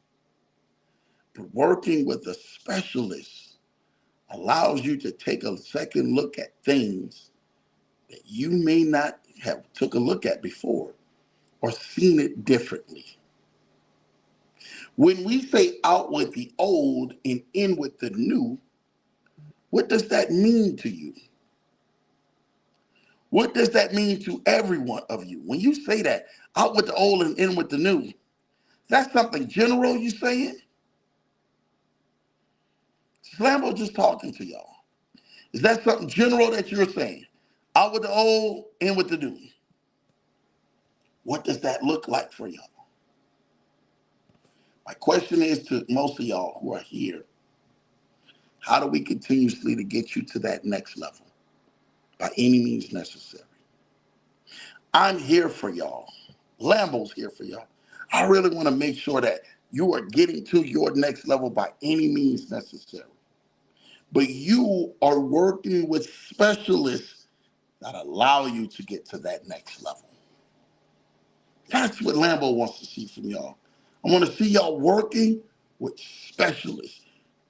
But working with a specialist allows you to take a second look at things that you may not have took a look at before or seen it differently. When we say out with the old and in with the new, what does that mean to you? What does that mean to every one of you? When you say that, out with the old and in with the new, that's something general you saying? Slambo just talking to y'all. Is that something general that you're saying? Out with the old, in with the new. What does that look like for y'all? My question is to most of y'all who are here, how do we continuously to get you to that next level by any means necessary? I'm here for y'all. Lambo's here for y'all. I really want to make sure that you are getting to your next level by any means necessary. But you are working with specialists that allow you to get to that next level. That's what Lambo wants to see from y'all. I want to see y'all working with specialists,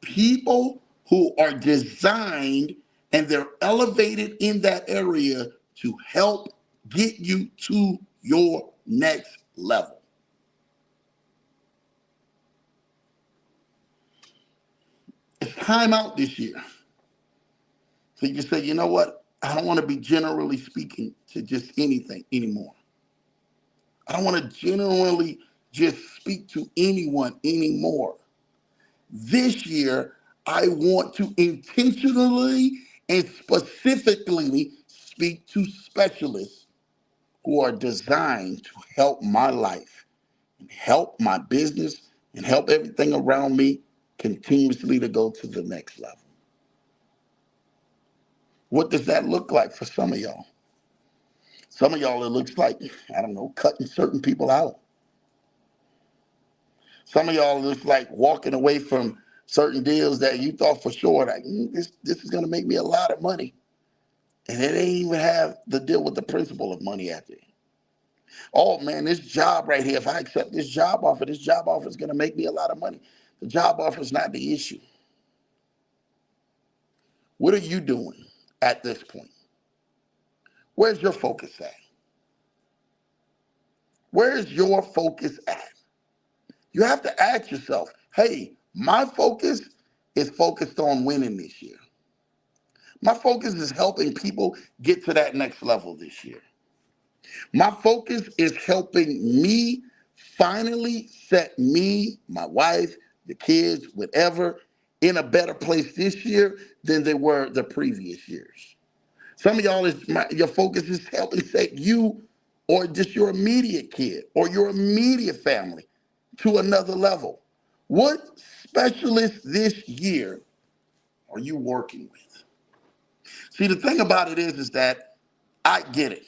people who are designed and they're elevated in that area to help get you to your next level. It's time out this year. So you say, you know what? I don't want to be generally speaking to just anything anymore. I don't want to generally just speak to anyone anymore. This year, I want to intentionally and specifically speak to specialists who are designed to help my life and help my business and help everything around me continuously to go to the next level. What does that look like for some of y'all? Some of y'all, it looks like, I don't know, cutting certain people out. Some of y'all, it looks like walking away from certain deals that you thought for sure, like, this is going to make me a lot of money. And it ain't even have to deal with the principle of money after it. Oh, man, this job right here, if I accept this job offer is going to make me a lot of money. The job offer is not the issue. What are you doing at this point? Where's your focus at? Where's your focus at? You have to ask yourself, hey, my focus is focused on winning this year. My focus is helping people get to that next level this year. My focus is helping me finally set me, my wife, the kids, whatever, in a better place this year than they were the previous years. Some of y'all, your focus is helping set you or just your immediate kid or your immediate family to another level. What specialist this year are you working with? See, the thing about it is that I get it.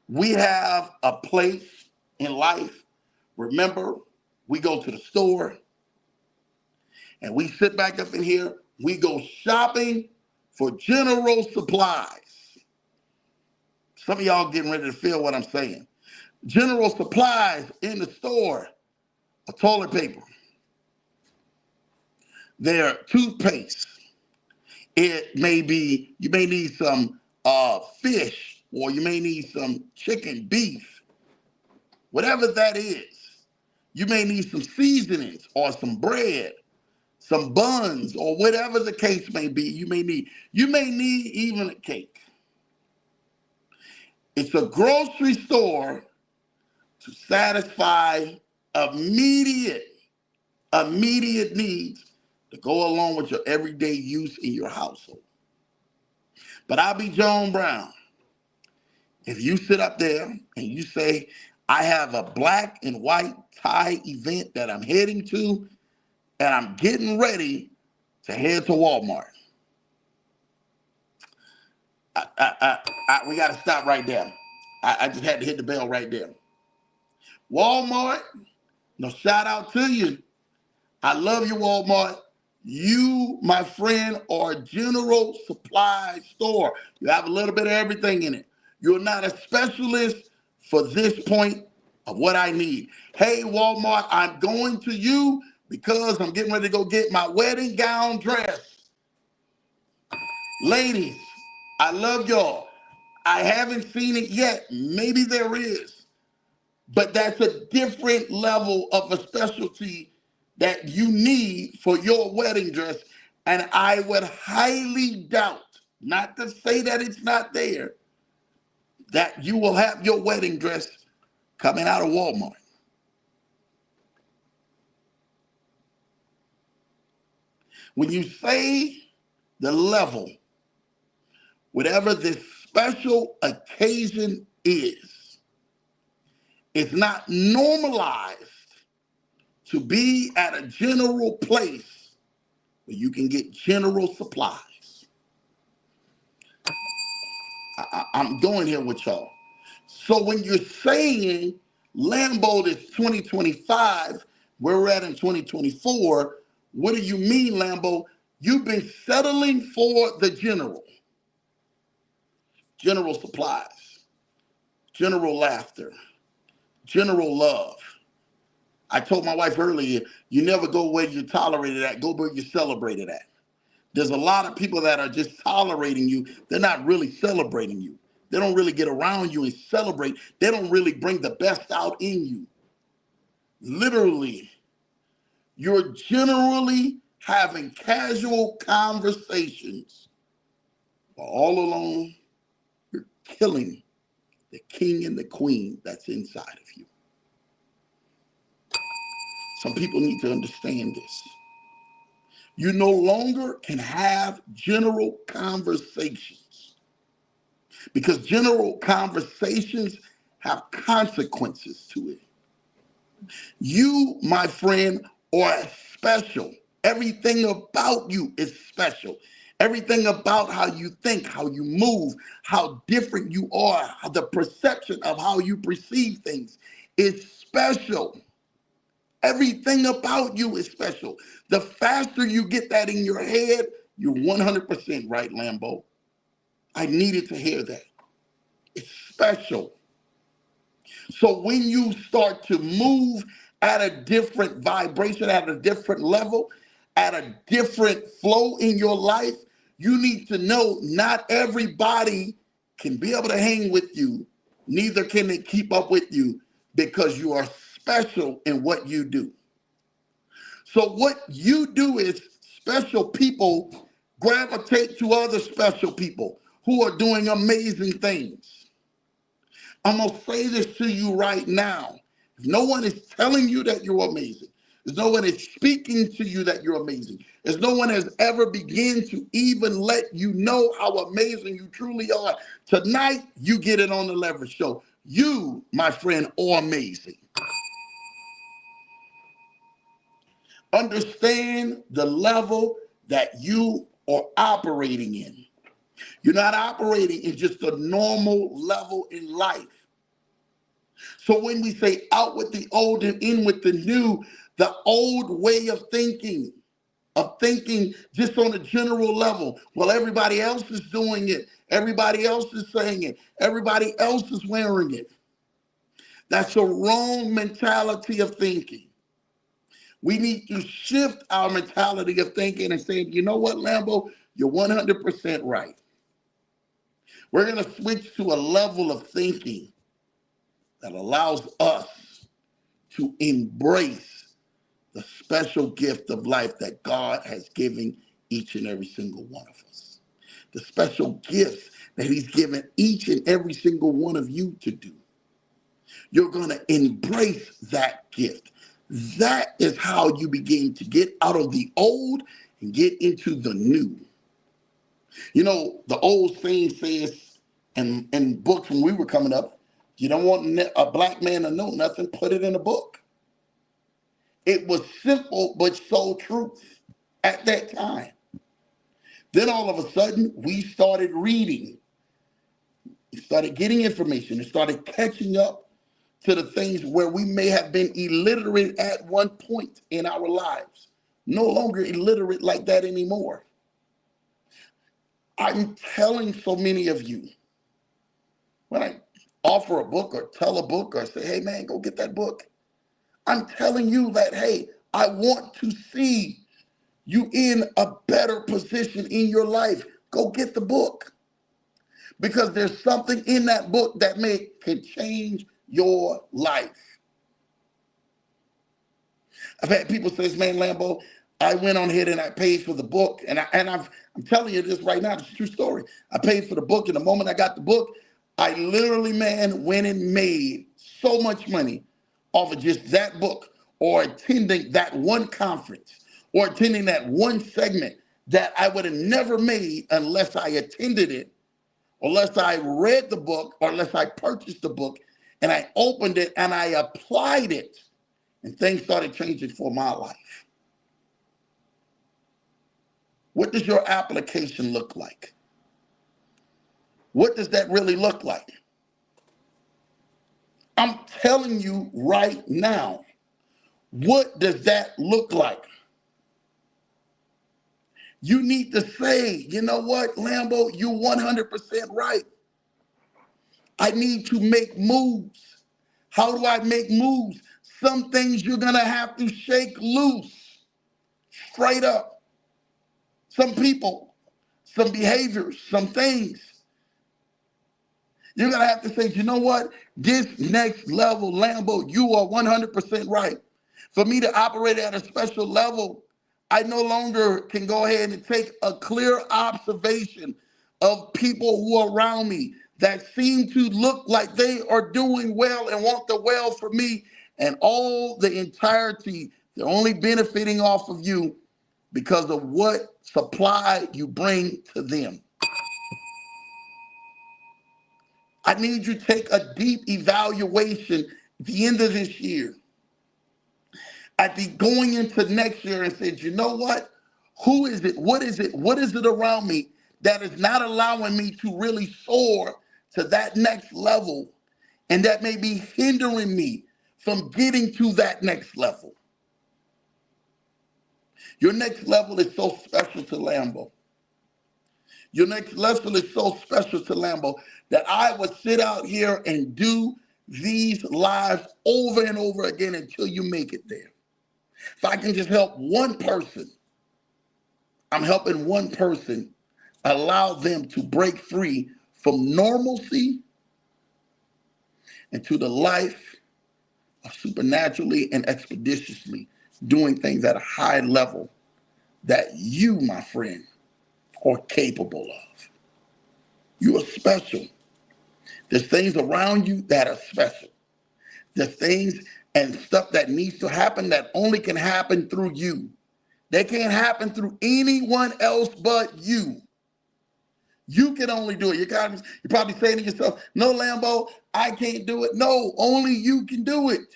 We have a place in life. Remember, we go to the store and we sit back up in here. We go shopping for general supplies. Some of y'all getting ready to feel what I'm saying. General supplies in the store are toilet paper. They're toothpaste. It may be, you may need some fish, or you may need some chicken, beef, whatever that is. You may need some seasonings or some bread, some buns, or whatever the case may be. You may need even a cake. It's a grocery store to satisfy immediate needs to go along with your everyday use in your household. But I'll be Joan Brown. If you sit up there and you say, I have a black and white tie event that I'm heading to, and I'm getting ready to head to Walmart. We got to stop right there. I just had to hit the bell right there. Walmart, no, shout out to you. I love you, Walmart. You, my friend, are a general supply store. You have a little bit of everything in it. You're not a specialist for this point of what I need. Hey, Walmart, I'm going to you because I'm getting ready to go get my wedding gown dress. Ladies, I love y'all. I haven't seen it yet. Maybe there is. But that's a different level of a specialty that you need for your wedding dress. And I would highly doubt, not to say that it's not there, that you will have your wedding dress coming out of Walmart. When you say the level, whatever this special occasion is, it's not normalized to be at a general place where you can get general supplies. I'm going here with y'all. So when you're saying Lambo is 2025, where we're at in 2024, what do you mean, Lambo? You've been settling for the general supplies, general laughter, general love. I told my wife earlier, you never go where you're tolerated at, go where you're celebrated at. There's a lot of people that are just tolerating you. They're not really celebrating you. They don't really get around you and celebrate. They don't really bring the best out in you. Literally, you're generally having casual conversations while all alone you're killing the king and the queen that's inside of you. Some people need to understand this. You no longer can have general conversations because general conversations have consequences to it. You, my friend, are special. Everything about you is special. Everything about how you think, how you move, how different you are, the perception of how you perceive things is special. Everything about you is special. The faster you get that in your head, you're 100% right, Lambo. I needed to hear that. It's special. So when you start to move at a different vibration, at a different level, at a different flow in your life, you need to know not everybody can be able to hang with you. Neither can they keep up with you because you are special in what you do. So what you do is special people gravitate to other special people who are doing amazing things. I'm going to say this to you right now. If no one is telling you that you're amazing, if no one is speaking to you that you're amazing, if no one has ever begun to even let you know how amazing you truly are, tonight you get it on the Leverage Show. You, my friend, are amazing. Understand the level that you are operating in. You're not operating in just a normal level in life. So when we say out with the old and in with the new, the old way of thinking just on a general level, well, everybody else is doing it. Everybody else is saying it. Everybody else is wearing it. That's a wrong mentality of thinking. We need to shift our mentality of thinking and saying, you know what, Lambo, you're 100% right. We're going to switch to a level of thinking that allows us to embrace the special gift of life that God has given each and every single one of us. The special gifts that he's given each and every single one of you to do. You're going to embrace that gift. That is how you begin to get out of the old and get into the new. You know, the old saying says in books when we were coming up, you don't want a black man to know nothing, put it in a book. It was simple, but so true at that time. Then all of a sudden, we started reading. We started getting information and started catching up to the things where we may have been illiterate at one point in our lives. no longer illiterate like that anymore. I'm telling so many of you, when I offer a book or tell a book or say, hey man, go get that book, I'm telling you that, hey, I want to see you in a better position in your life. Go get the book. Because there's something in that book that can change your life. I've had people say, man, Lambo, I went on ahead and I paid for the book. And I'm telling you this right now, it's a true story. I paid for the book, and the moment I got the book, I literally, man, went and made so much money off of just that book, or attending that one conference, or attending that one segment that I would have never made unless I attended it, unless I read the book, or unless I purchased the book and I opened it and I applied it, and things started changing for my life. What does your application look like? What does that really look like? I'm telling you right now, what does that look like? You need to say, you know what, Lambo, you're 100% right. I need to make moves. How do I make moves? Some things you're going to have to shake loose, straight up. Some people, some behaviors, some things. You're going to have to say, you know what? This next level, Lambo, you are 100% right. For me to operate at a special level, I no longer can go ahead and take a clear observation of people who are around me that seem to look like they are doing well and want the well for me, and all the entirety, they're only benefiting off of you because of what supply you bring to them. I need you to take a deep evaluation at the end of this year, at the going into next year, and said, you know what? Who is it? What is it? What is it around me that is not allowing me to really soar to that next level, and that may be hindering me from getting to that next level? Your next level is so special to Lambo. Your next level is so special to Lambo that I would sit out here and do these lives over and over again until you make it there. If I can just help one person, I'm helping one person allow them to break free from normalcy into the life of supernaturally and expeditiously doing things at a high level that you, my friend, are capable of. You are special. There's things around you that are special. There's things and stuff that needs to happen that only can happen through you. They can't happen through anyone else but you. You can only do it. You're probably saying to yourself, no, Lambo, I can't do it. No, only you can do it.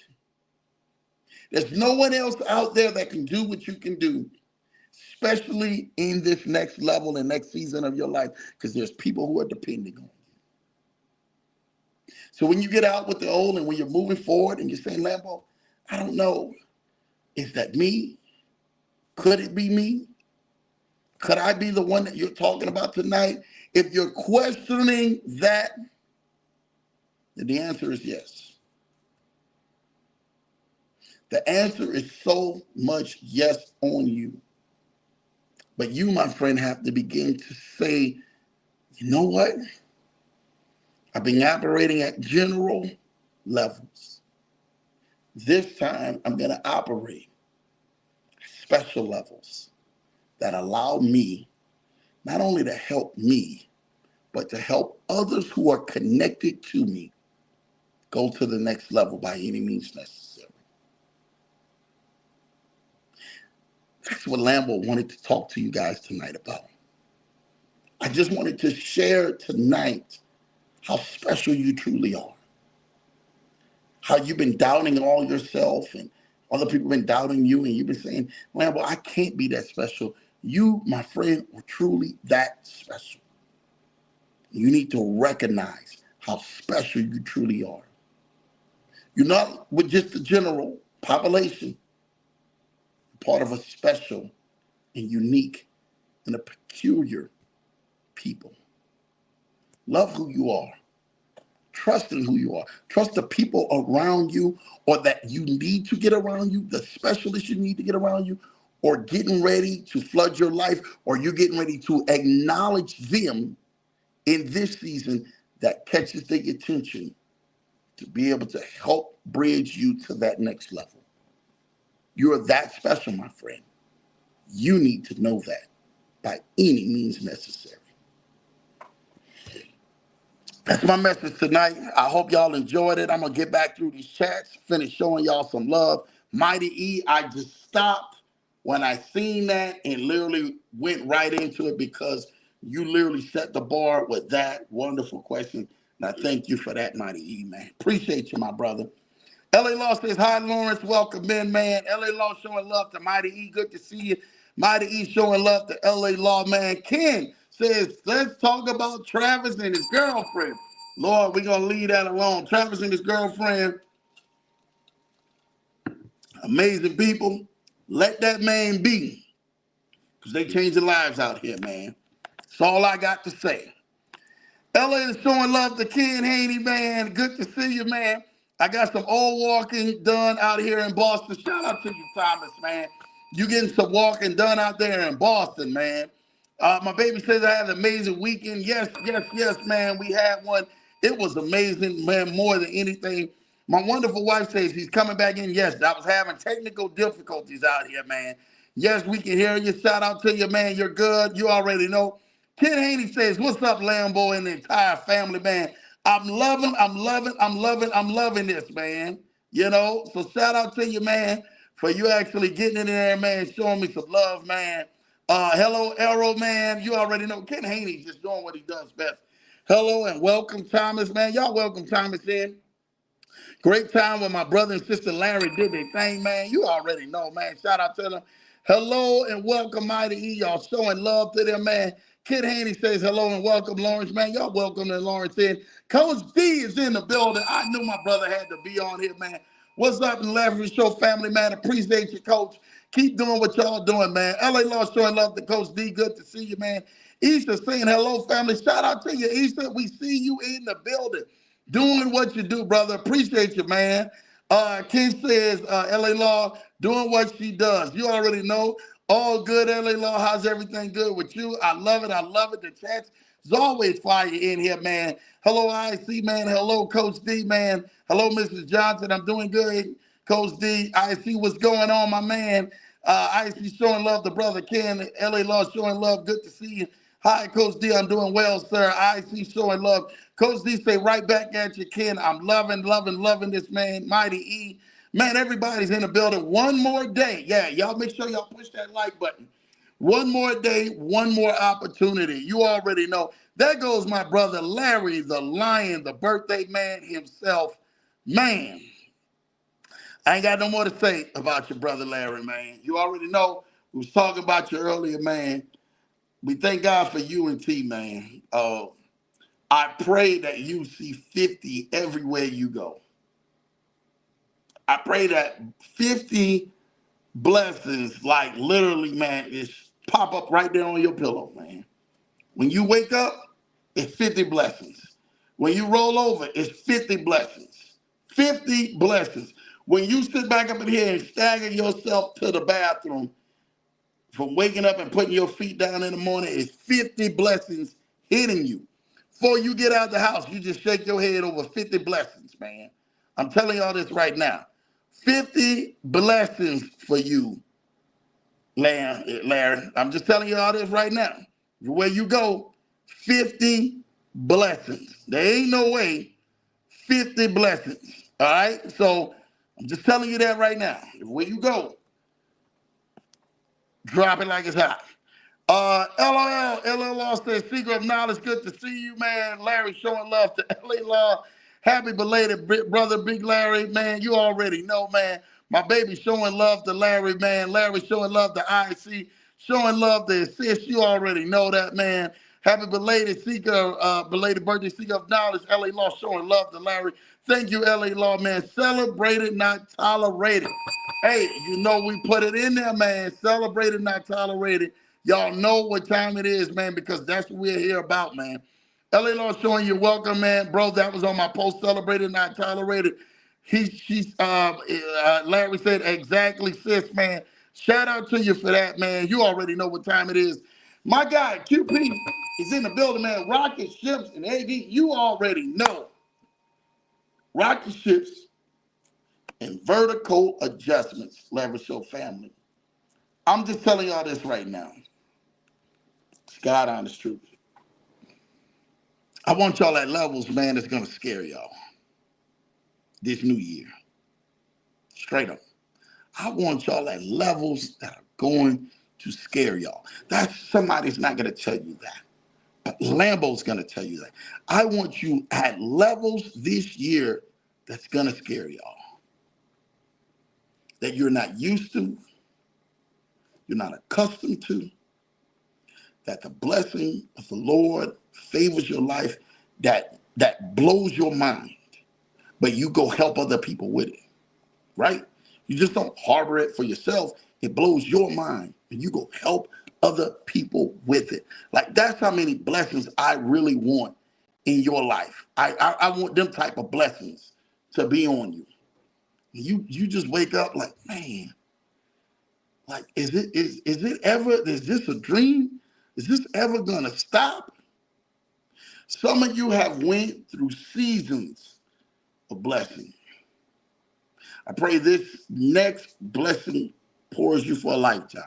There's no one else out there that can do what you can do, especially in this next level and next season of your life, because there's people who are depending on you. So when you get out with the old and when you're moving forward and you're saying, Lambo, I don't know, is that me? Could it be me? Could I be the one that you're talking about tonight? If you're questioning that, then the answer is yes. The answer is so much yes on you. But you, my friend, have to begin to say, you know what? I've been operating at general levels. This time, I'm going to operate at special levels that allow me not only to help me, but to help others who are connected to me go to the next level by any means necessary. That's what Lambo wanted to talk to you guys tonight about. I just wanted to share tonight how special you truly are. How you've been doubting all yourself and other people have been doubting you, and you've been saying, Lambo, I can't be that special. You, my friend, are truly that special. You need to recognize how special you truly are. You're not with just the general population. part of a special and unique and a peculiar people. Love who you are. Trust in who you are. Trust the people around you, or that you need to get around you, the specialists you need to get around you, or getting ready to flood your life, or you're getting ready to acknowledge them in this season that catches their attention to be able to help bridge you to that next level. You're that special, my friend. You need to know that by any means necessary. That's my message tonight. I hope y'all enjoyed it. I'm going to get back through these chats, finish showing y'all some love. Mighty E, I just stopped when I seen that and literally went right into it because you literally set the bar with that wonderful question. And I thank you for that, Mighty E, man. Appreciate you, my brother. LA Law says, hi, Lawrence. Welcome in, man. LA Law showing love to Mighty E. Good to see you. Mighty E showing love to LA Law, man. Ken says, let's talk about Travis and his girlfriend. Lord, we're going to leave that alone. Travis and his girlfriend, amazing people. Let that man be, because they change their lives out here, man. That's all I got to say. LA is showing love to Ken Haney, man. Good to see you, man. I got some old walking done out here in Boston. Shout out to you, Thomas, man. You getting some walking done out there in Boston, man. My baby says I had an amazing weekend. Yes, man. We had one. It was amazing, man, more than anything. My wonderful wife says he's coming back in. Yes, I was having technical difficulties out here, man. Yes, we can hear you. Shout out to you, man. You're good. You already know. Ken Haney says, what's up, Lambo and the entire family, man? I'm loving this, man. You know, so shout out to you, man, for you actually getting in there, man, showing me some love, man. Hello, Arrow, man. You already know Ken Haney just doing what he does best. Hello and welcome, Thomas, man. Y'all welcome Thomas in. Great time when my brother and sister Larry did their thing, man. You already know, man. Shout out to them. Hello and welcome, Mighty E. Y'all showing love to them, man. Kid Haney says hello and welcome, Lawrence, man. Y'all welcome to Lawrence in. Coach D is in the building. I knew my brother had to be on here, man. What's up in Leverage Show family, man? Appreciate you, Coach. Keep doing what y'all doing, man. LA Law showing love to Coach D. Good to see you, man. Easter saying hello, family. Shout out to you, Easter. We see you in the building. Doing what you do, brother. Appreciate you, man. Ken says, LA Law, doing what she does. You already know. All good, LA Law. How's everything good with you? I love it. The chats is always fire in here, man. Hello, IC, man. Hello, Coach D, man. Hello, Mrs. Johnson. I'm doing good, Coach D. IC, what's going on, my man? IC showing love to brother Ken. LA Law showing love. Good to see you. Hi, Coach D. I'm doing well, sir. IC showing love. Coach D say right back at you, Ken. I'm loving this, man. Mighty E. Man, everybody's in the building. One more day. Yeah, y'all make sure y'all push that like button. One more day, one more opportunity. You already know. There goes my brother Larry, the Lion, the birthday man himself. Man, I ain't got no more to say about your brother Larry, man. You already know. We was talking about you earlier, man. We thank God for you and T, man. I pray that you see 50 everywhere you go. I pray that 50 blessings, like literally, man, just pop up right there on your pillow, man. When you wake up, it's 50 blessings. When you roll over, it's 50 blessings. 50 blessings. When you sit back up in here and stagger yourself to the bathroom, from waking up and putting your feet down in the morning, it's 50 blessings hitting you. Before you get out the house, you just shake your head over 50 blessings, man. I'm telling y'all this right now. 50 blessings for you, Larry. I'm just telling you all this right now. Where you go, 50 blessings. There ain't no way 50 blessings. All right? So I'm just telling you that right now. Where you go, drop it like it's hot. LOL says, Secret of Knowledge, good to see you, man. Larry showing love to LA Law. Happy belated brother, Big Larry, man. You already know, man. My baby showing love to Larry, man. Larry showing love to IC, showing love to Sis. You already know that, man. Happy belated birthday, seeker of knowledge. LA Law showing love to Larry. Thank you, LA Law, man. Celebrated, not tolerated. Hey, you know we put it in there, man. Celebrated, not tolerated. Y'all know what time it is, man, because that's what we're here about, man. LA Law showing you welcome, man. Bro, that was on my post. Celebrated, not tolerated. Larry said, exactly, sis, man. Shout out to you for that, man. You already know what time it is. My guy, QP, is in the building, man. Rocket ships and AD, you already know. Rocket ships and vertical adjustments, Leverage Show family. I'm just telling y'all this right now. It's God honest truth. I want y'all at levels, man, that's going to scare y'all this new year. Straight up. I want y'all at levels that are going to scare y'all. Somebody's not going to tell you that. But Lambo's going to tell you that. I want you at levels this year that's going to scare y'all. That you're not used to, you're not accustomed to, that the blessing of the Lord favors your life, that blows your mind, but you go help other people with it, right? You just don't harbor it for yourself. It blows your mind, and you go help other people with it. Like, that's how many blessings I really want in your life. I want them type of blessings to be on you. You just wake up like, man, like, is this a dream? Is this ever gonna stop? Some of you have went through seasons of blessing. I pray this next blessing pours you for a lifetime.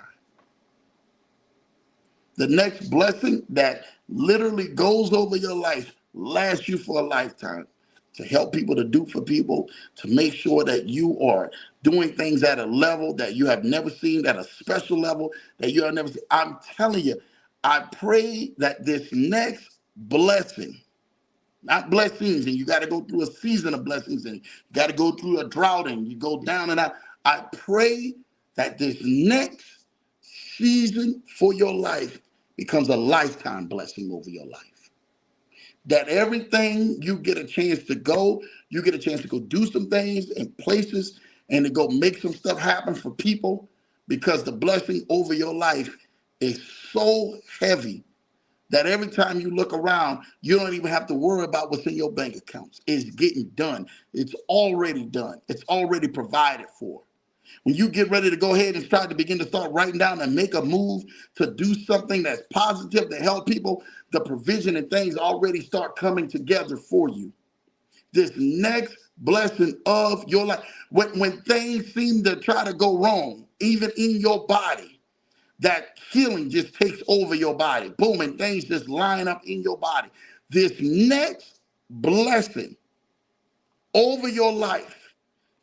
The next blessing that literally goes over your life lasts you for a lifetime, to help people, to do for people, to make sure that you are doing things at a level that you have never seen, at a special level that you have never seen. I'm telling you, I pray that this next blessing, not blessings, and you got to go through a season of blessings, and you got to go through a drought, and you go down and out. I pray that this next season for your life becomes a lifetime blessing over your life. That everything you get a chance to go, you get a chance to go do some things in places and to go make some stuff happen for people, because the blessing over your life is so heavy that every time you look around, you don't even have to worry about what's in your bank accounts. It's getting done. It's already done. It's already provided for. When you get ready to go ahead and start writing down and make a move to do something that's positive to help people, the provision and things already start coming together for you. This next blessing of your life, when things seem to try to go wrong, even in your body, that healing just takes over your body. Boom, and things just line up in your body. This next blessing over your life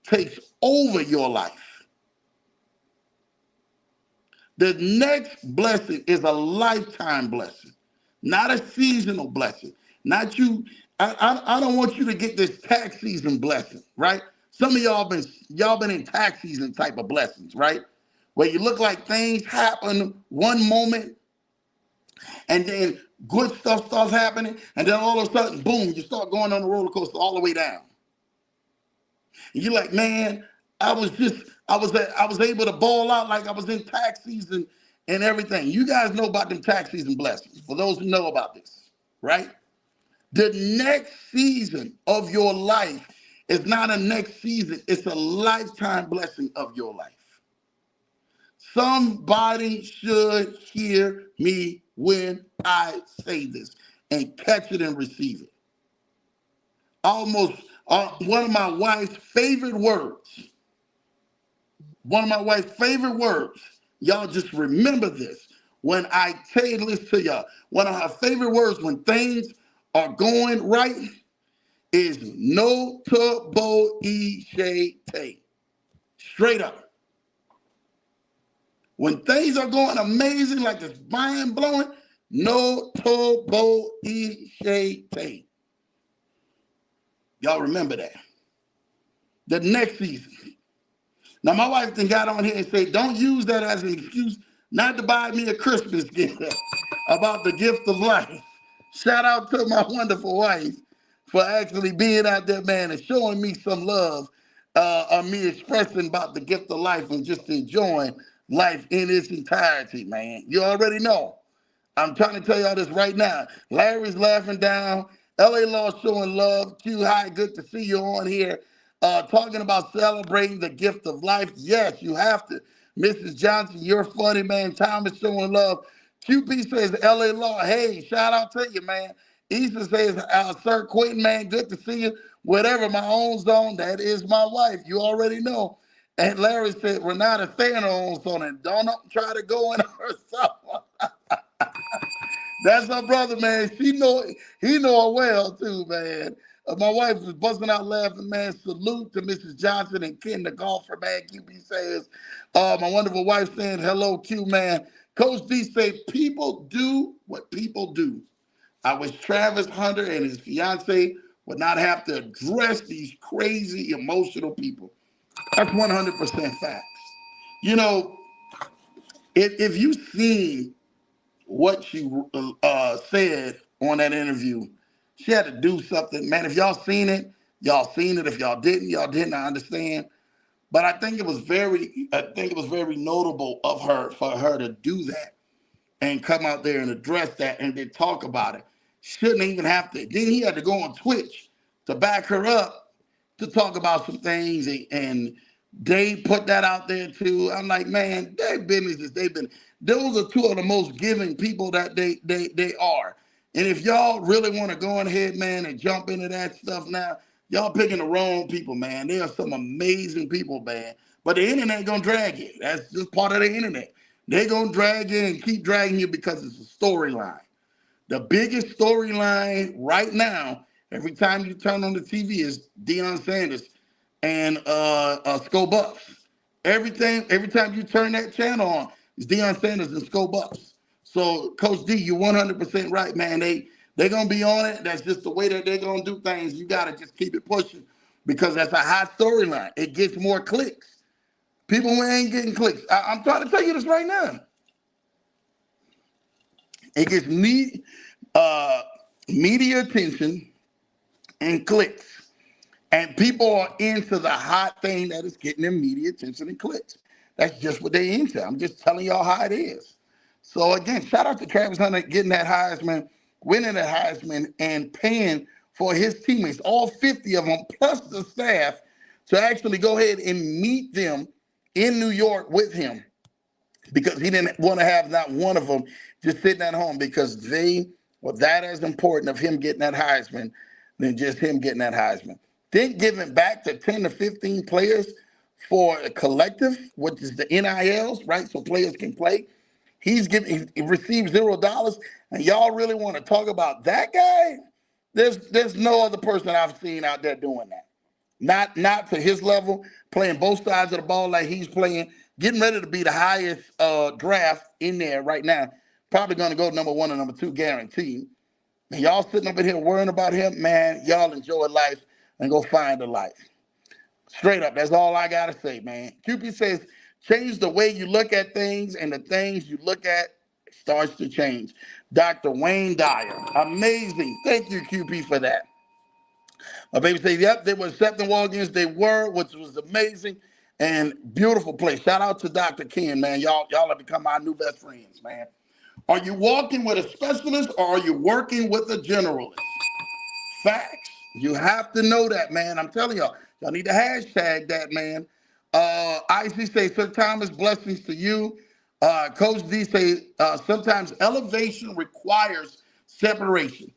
takes over your life. The next blessing is a lifetime blessing, not a seasonal blessing. Not you. I don't want you to get this tax season blessing, right? Some of y'all been in tax season type of blessings, right? Where you look like things happen one moment, and then good stuff starts happening, and then all of a sudden, boom, you start going on the roller coaster all the way down. And you're like, man, I was able to ball out like I was in tax season and everything. You guys know about them tax season blessings, for those who know about this, right? The next season of your life is not a next season. It's a lifetime blessing of your life. Somebody should hear me when I say this and catch it and receive it. Almost one of my wife's favorite words. Y'all just remember this. When I say this to y'all, one of her favorite words when things are going right is no turbo e-shay-tay. Straight up. When things are going amazing, like it's mind blowing, no turbo e-shay-tay. Y'all remember that. The next season. Now, my wife then got on here and said, don't use that as an excuse not to buy me a Christmas gift. about the gift of life. Shout out to my wonderful wife for actually being out there, man, and showing me some love on me expressing about the gift of life and just enjoying life in its entirety, man. You already know. I'm trying to tell y'all this right now. Larry's laughing down. LA Law showing love. Q High, good to see you on here. Talking about celebrating the gift of life. Yes, you have to. Mrs. Johnson, you're funny, man. Thomas showing love. QP says LA Law. Hey, shout out to you, man. Easter says, Sir Quentin, man, good to see you. Whatever my own zone, that is my wife. You already know. And Larry said, Renata, stay in her own zone and don't try to go in herself. That's her brother, man. He know her well too, man. My wife was busting out laughing, man. Salute to Mrs. Johnson and Ken, the golfer, man. QB says, my wonderful wife saying hello, Q, man. Coach D say, people do what people do. I wish Travis Hunter and his fiance would not have to address these crazy, emotional people. That's 100% facts. You know, if you see what she said on that interview, she had to do something. Man, if y'all seen it, y'all seen it. If y'all didn't, I understand. But I think it was very notable of her for her to do that and come out there and address that and then talk about it. Shouldn't even have to. Then he had to go on Twitch to back her up to talk about some things, and they put that out there too. I'm like, man, their businesses, those are two of the most giving people that they are. And if y'all really want to go ahead, man, and jump into that stuff now, y'all picking the wrong people, man. There are some amazing people, man. But the internet gonna drag you. That's just part of the internet. They're gonna drag you and keep dragging you because it's a storyline. The biggest storyline right now, every time you turn on the TV, is Deion Sanders and Sco Buffs. Every time you turn that channel on, it's Deion Sanders and Sco Buffs. So, Coach D, you're 100% right, man. They're gonna be on it. That's just the way that they're gonna do things. You gotta just keep it pushing because that's a hot storyline. It gets more clicks. People ain't getting clicks. I'm trying to tell you this right now. It gets media attention and clicks. And people are into the hot thing that is getting them media attention and clicks. That's just what they into. I'm just telling y'all how it is. So again, shout out to Travis Hunter getting that Heisman, winning that Heisman, and paying for his teammates, all 50 of them, plus the staff, to actually go ahead and meet them in New York with him, because he didn't want to have not one of them just sitting at home, because they were that as important of him getting that Heisman than just him getting that Heisman. Then giving back to 10 to 15 players for a collective, which is the NILs, right? So players can play. He received $0. And y'all really want to talk about that guy? There's no other person I've seen out there doing that. Not to his level, playing both sides of the ball like he's playing, getting ready to be the highest draft in there right now. Probably going to go number 1 or number 2, guaranteed. And y'all sitting up in here worrying about him, man, y'all enjoy life and go find a life. Straight up, that's all I got to say, man. QP says, change the way you look at things, and the things you look at starts to change. Dr. Wayne Dyer. Amazing. Thank you, QP, for that. My baby says, yep, they were accepting walk-ins. They were, which was amazing and beautiful place. Shout out to Dr. Ken, man. Y'all have become our new best friends, man. Are you walking with a specialist, or are you working with a generalist? Facts. You have to know that, man. I'm telling y'all. Y'all need to hashtag that, man. IC say, Sir Thomas, blessings to you. Coach D say, sometimes elevation requires separation.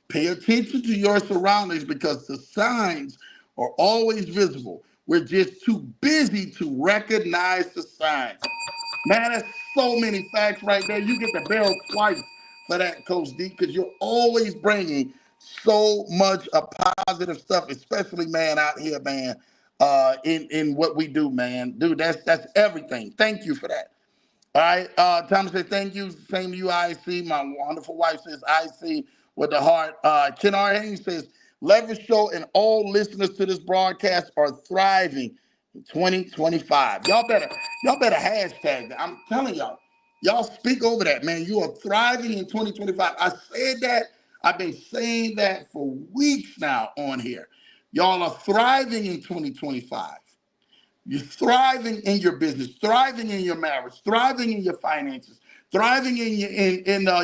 Pay attention to your surroundings because the signs are always visible. We're just too busy to recognize the signs. Man, that's so many facts right there. You get the bell twice for that, Coach D, because you're always bringing so much positive stuff, especially, man, out here, man, in what we do, man. Dude, that's everything. Thank you for that. All right, Thomas says, thank you. Same to you, IC. My wonderful wife says, IC with the heart. Ken R. Haynes says, Leverage Show and all listeners to this broadcast are thriving in 2025. Y'all better hashtag that. I'm telling y'all, Y'all speak over that, man. You are thriving in 2025. I said that. I've been saying that for weeks now on here. Y'all are thriving in 2025. You're thriving in your business, thriving in your marriage, thriving in your finances, thriving in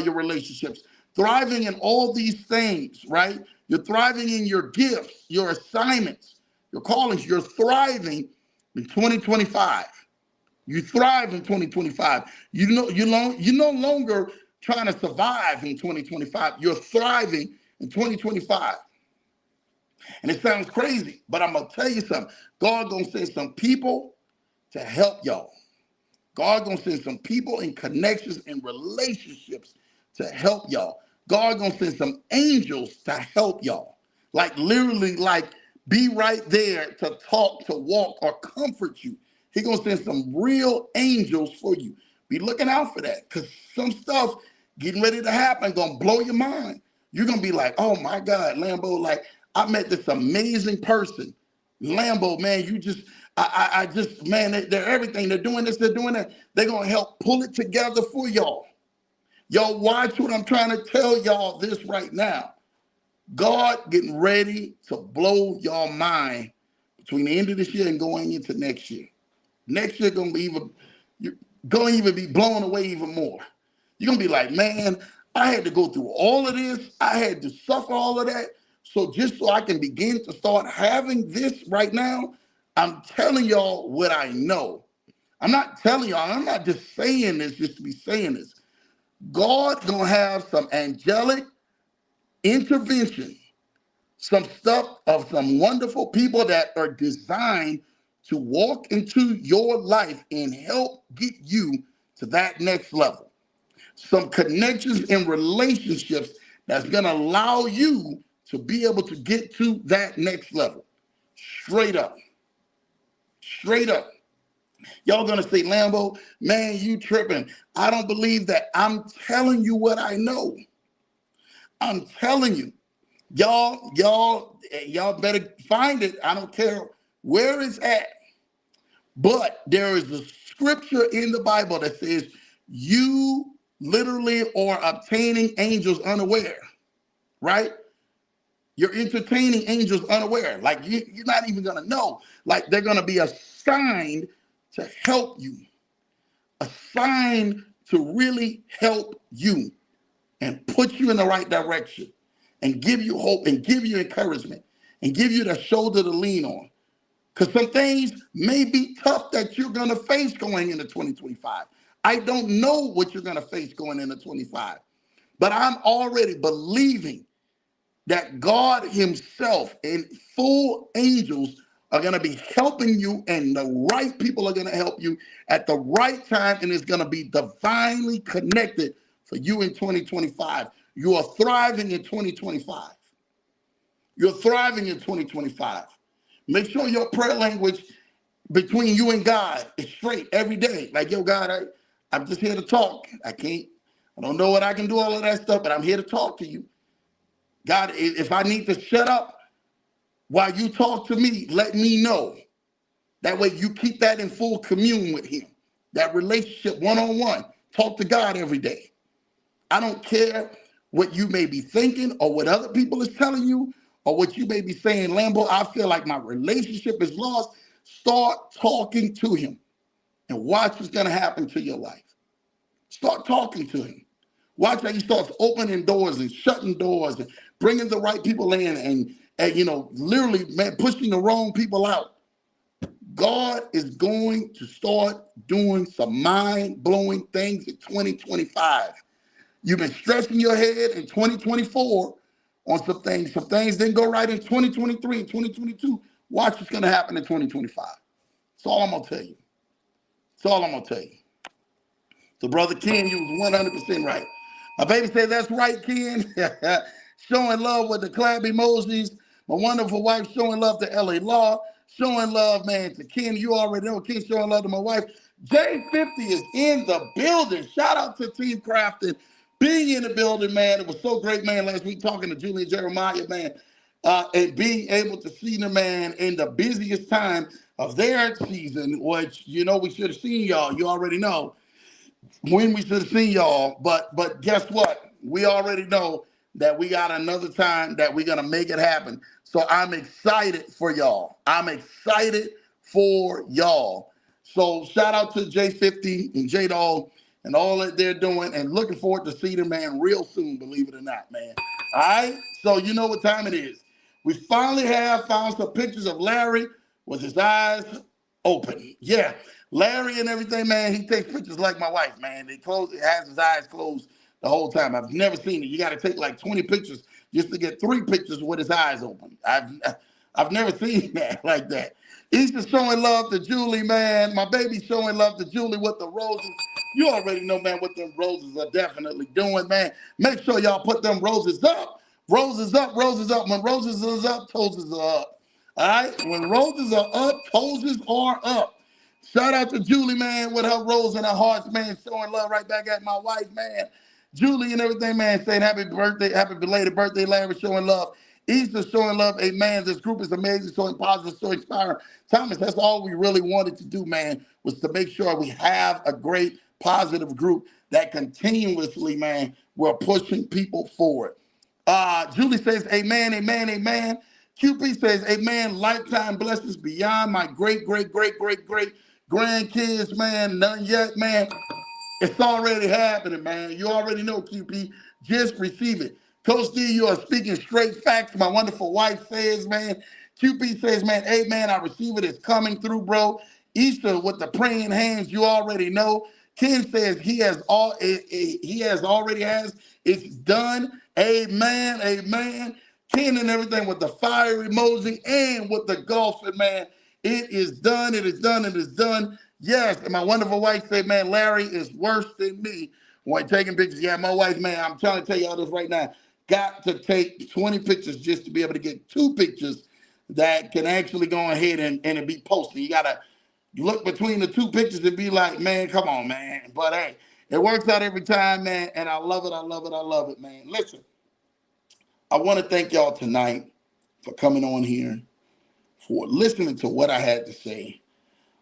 your relationships, thriving in all these things, right? You're thriving in your gifts, your assignments, your callings. You're thriving in 2025. You thrive in 2025. You're no longer trying to survive in 2025. You're thriving in 2025. And it sounds crazy, but I'm gonna tell you something. God gonna send some people to help y'all. God gonna send some people and connections and relationships to help y'all. God gonna send some angels to help y'all. Like literally, like be right there to talk, to walk, or comfort you. He gonna send some real angels for you. Be looking out for that, because some stuff getting ready to happen gonna blow your mind. You're gonna be like, oh my God, Lambo, like I met this amazing person. Lambo, man, you just, I just, man, they're everything. They're doing this, they're doing that. They're gonna help pull it together for y'all. Y'all watch what I'm trying to tell y'all this right now. God getting ready to blow y'all mind between the end of this year and going into next year. Next year you're gonna even be blown away even more. You're gonna be like, man, I had to go through all of this. I had to suffer all of that. So just so I can begin to start having this right now, I'm telling y'all what I know. I'm not telling y'all, I'm not just saying this just to be saying this. God gonna have some angelic intervention, some stuff of some wonderful people that are designed to walk into your life and help get you to that next level. Some connections and relationships that's going to allow you to be able to get to that next level. Straight up. Straight up. Y'all going to say, Lambo, man, you tripping. I don't believe that. I'm telling you what I know. I'm telling you. Y'all better find it. I don't care where it's at. But there is a scripture in the Bible that says you literally are obtaining angels unaware, right? You're entertaining angels unaware. Like you're not even going to know. Like they're going to be assigned to help you, assigned to really help you and put you in the right direction and give you hope and give you encouragement and give you the shoulder to lean on. Because some things may be tough that you're going to face going into 2025. I don't know what you're going to face going into 25, but I'm already believing that God himself and full angels are going to be helping you, and the right people are going to help you at the right time, and it's going to be divinely connected for you in 2025. You are thriving in 2025. You're thriving in 2025. Make sure your prayer language between you and God is straight every day. Like, yo, God, I'm just here to talk. I don't know what I can do, all of that stuff, but I'm here to talk to you. God, if I need to shut up while you talk to me, let me know. That way you keep that in full commune with him. That relationship one-on-one. Talk to God every day. I don't care what you may be thinking or what other people is telling you or what you may be saying, Lambo, I feel like my relationship is lost. Start talking to him and watch what's going to happen to your life. Start talking to him. Watch how he starts opening doors and shutting doors and bringing the right people in and literally, man, pushing the wrong people out. God is going to start doing some mind-blowing things in 2025. You've been stressing your head in 2024 on some things. Some things didn't go right in 2023 and 2022. Watch what's going to happen in 2025. That's all I'm going to tell you. That's all I'm going to tell you. So, Brother Ken, you was 100% right. My baby said, that's right, Ken. Showing love with the clap emojis. My wonderful wife showing love to LA Law. Showing love, man, to Ken. You already know Ken showing love to my wife. J50 is in the building. Shout out to Team Crafton being in the building, man. It was so great, man, last week talking to Julian Jeremiah, man, and being able to see the man in the busiest time of their season, which, we should have seen y'all. You already know. when we should see y'all. But guess what? We already know that we got another time that we're gonna make it happen. So I'm excited for y'all. I'm excited for y'all. So shout out to J50 and J Dog and all that they're doing, and looking forward to see them, man, real soon, believe it or not, man. All right. So you know what time it is. We finally have found some pictures of Larry with his eyes open. Yeah. Larry and everything, man, he takes pictures like my wife, man. He has his eyes closed the whole time. I've never seen it. You got to take like 20 pictures just to get 3 pictures with his eyes open. I've never seen that like that. Easter showing love to Julie, man. My baby showing love to Julie with the roses. You already know, man, what them roses are definitely doing, man. Make sure y'all put them roses up. Roses up, roses up. When roses is up, toes are up. All right? When roses are up, toes are up. Shout out to Julie, man, with her rose and her hearts, man, showing love right back at my wife, man. Julie and everything, man, saying happy birthday, happy belated birthday, Larry, showing love. Easter showing love, amen. This group is amazing, so positive, so inspiring. Thomas, that's all we really wanted to do, man, was to make sure we have a great, positive group that continuously, man, we're pushing people forward. Julie says, amen, amen, amen. QP says, amen, lifetime blessings beyond my great, great, great, great, great grandkids, man. None yet, man. It's already happening, man. You already know, QP. Just receive it. Coach D, you are speaking straight facts. My wonderful wife says, man. QP says, man, amen. I receive it. It's coming through, bro. Easter with the praying hands, you already know. Ken says he has already has. It's done. Amen. Amen. Ken and everything with the fire emoji and with the golfing, man. It is done. It is done. It is done. Yes. And my wonderful wife said, man, Larry is worse than me when taking pictures. Yeah, my wife, man, I'm trying to tell y'all this right now. Got to take 20 pictures just to be able to get 2 pictures that can actually go ahead and be posted. You got to look between the 2 pictures and be like, man, come on, man. But hey, it works out every time, man. And I love it. I love it. I love it, man. Listen, I want to thank y'all tonight for coming on here, for listening to what I had to say.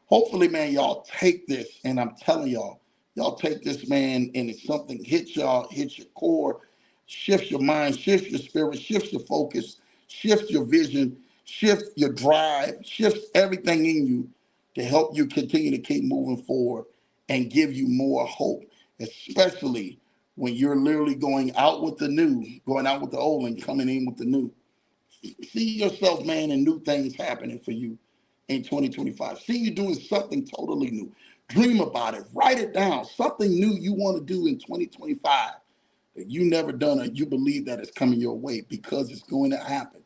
Hopefully, man, y'all take this, and I'm telling y'all take this, man, and it's something hits y'all, hits your core, shifts your mind, shifts your spirit, shifts your focus, shifts your vision, shifts your drive, shifts everything in you to help you continue to keep moving forward and give you more hope, especially when you're literally going out with the new, going out with the old and coming in with the new. See yourself, man, and new things happening for you in 2025. See you doing something totally new. Dream about it. Write it down. Something new you want to do in 2025 that you never done, or you believe that it's coming your way, because it's going to happen.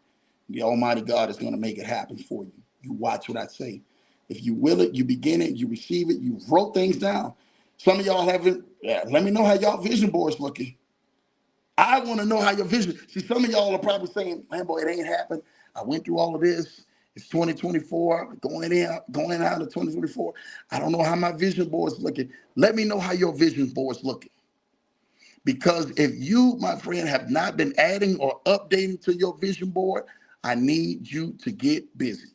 The Almighty God is going to make it happen for you. You watch what I say. If you will it, you begin it, you receive it, you wrote things down. Some of y'all haven't. Yeah, let me know how y'all vision boards looking. I want to know how your vision. See, some of y'all are probably saying, man, boy, it ain't happened. I went through all of this. It's 2024, going out of 2024. I don't know how my vision board is looking. Let me know how your vision board is looking. Because if you, my friend, have not been adding or updating to your vision board, I need you to get busy.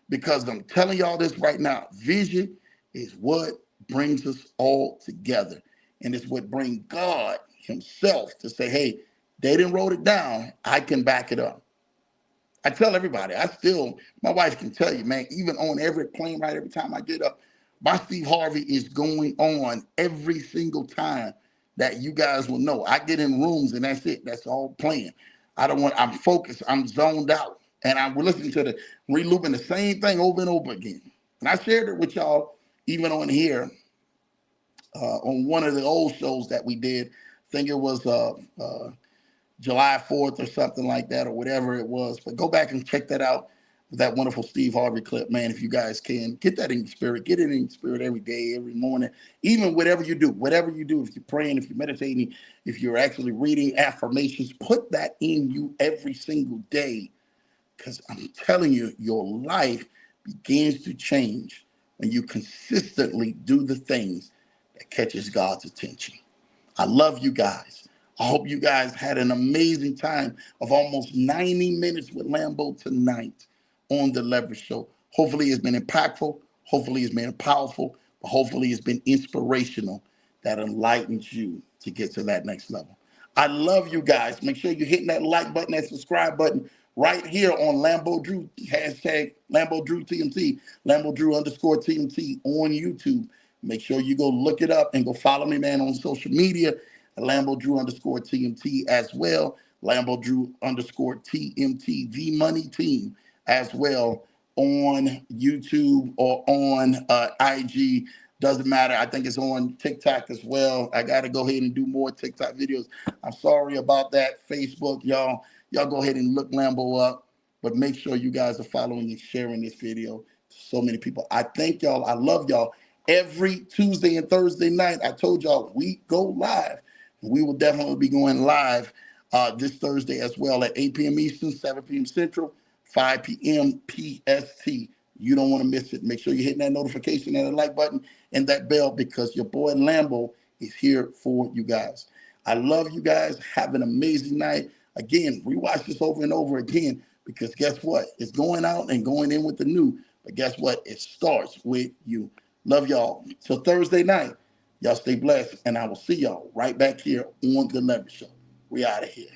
Because I'm telling y'all this right now, vision is what brings us all together. And it's what brings God himself to say, hey, they didn't wrote it down. I can back it up. I tell everybody, my wife can tell you, man, even on every plane ride, every time I get up, my Steve Harvey is going on every single time, that you guys will know. I get in rooms and that's it. That's all playing. I'm focused. I'm zoned out. And we're listening to relooping the same thing over and over again. And I shared it with y'all even on here, on one of the old shows that we did. I think it was July 4th or something like that, or whatever it was. But go back and check that out, that wonderful Steve Harvey clip, man. If you guys can, get that in your spirit. Get it in your spirit every day, every morning, even whatever you do, if you're praying, if you're meditating, if you're actually reading affirmations, put that in you every single day. Because I'm telling you, your life begins to change when you consistently do the things that catches God's attention. I love you guys. I hope you guys had an amazing time of almost 90 minutes with Lambo tonight on The Leverage Show. Hopefully it's been impactful. Hopefully it's been powerful. But hopefully it's been inspirational that enlightens you to get to that next level. I love you guys. Make sure you're hitting that like button, that subscribe button right here on Lambo Drew, hashtag Lambo Drew TMT, Lambo Drew underscore TMT on YouTube. Make sure you go look it up and go follow me, man, on social media, Lambo Drew underscore TMT as well. Lambo Drew underscore TMT, the money team as well on YouTube or on IG. Doesn't matter. I think it's on TikTok as well. I got to go ahead and do more TikTok videos. I'm sorry about that. Facebook, y'all. Y'all go ahead and look Lambo up, but make sure you guys are following and sharing this video to so many people. I thank y'all. I love y'all. Every Tuesday and Thursday night, I told y'all we go live. We will definitely be going live this Thursday as well at 8 p.m. Eastern, 7 p.m. Central, 5 p.m. PST. You don't want to miss it. Make sure you're hitting that notification and the like button and that bell because your boy Lambo is here for you guys. I love you guys. Have an amazing night. Again, rewatch this over and over again because guess what? It's going out and going in with the new. But guess what? It starts with you. Love y'all. Till Thursday night. Y'all stay blessed, and I will see y'all right back here on The Leverage Show. We out of here.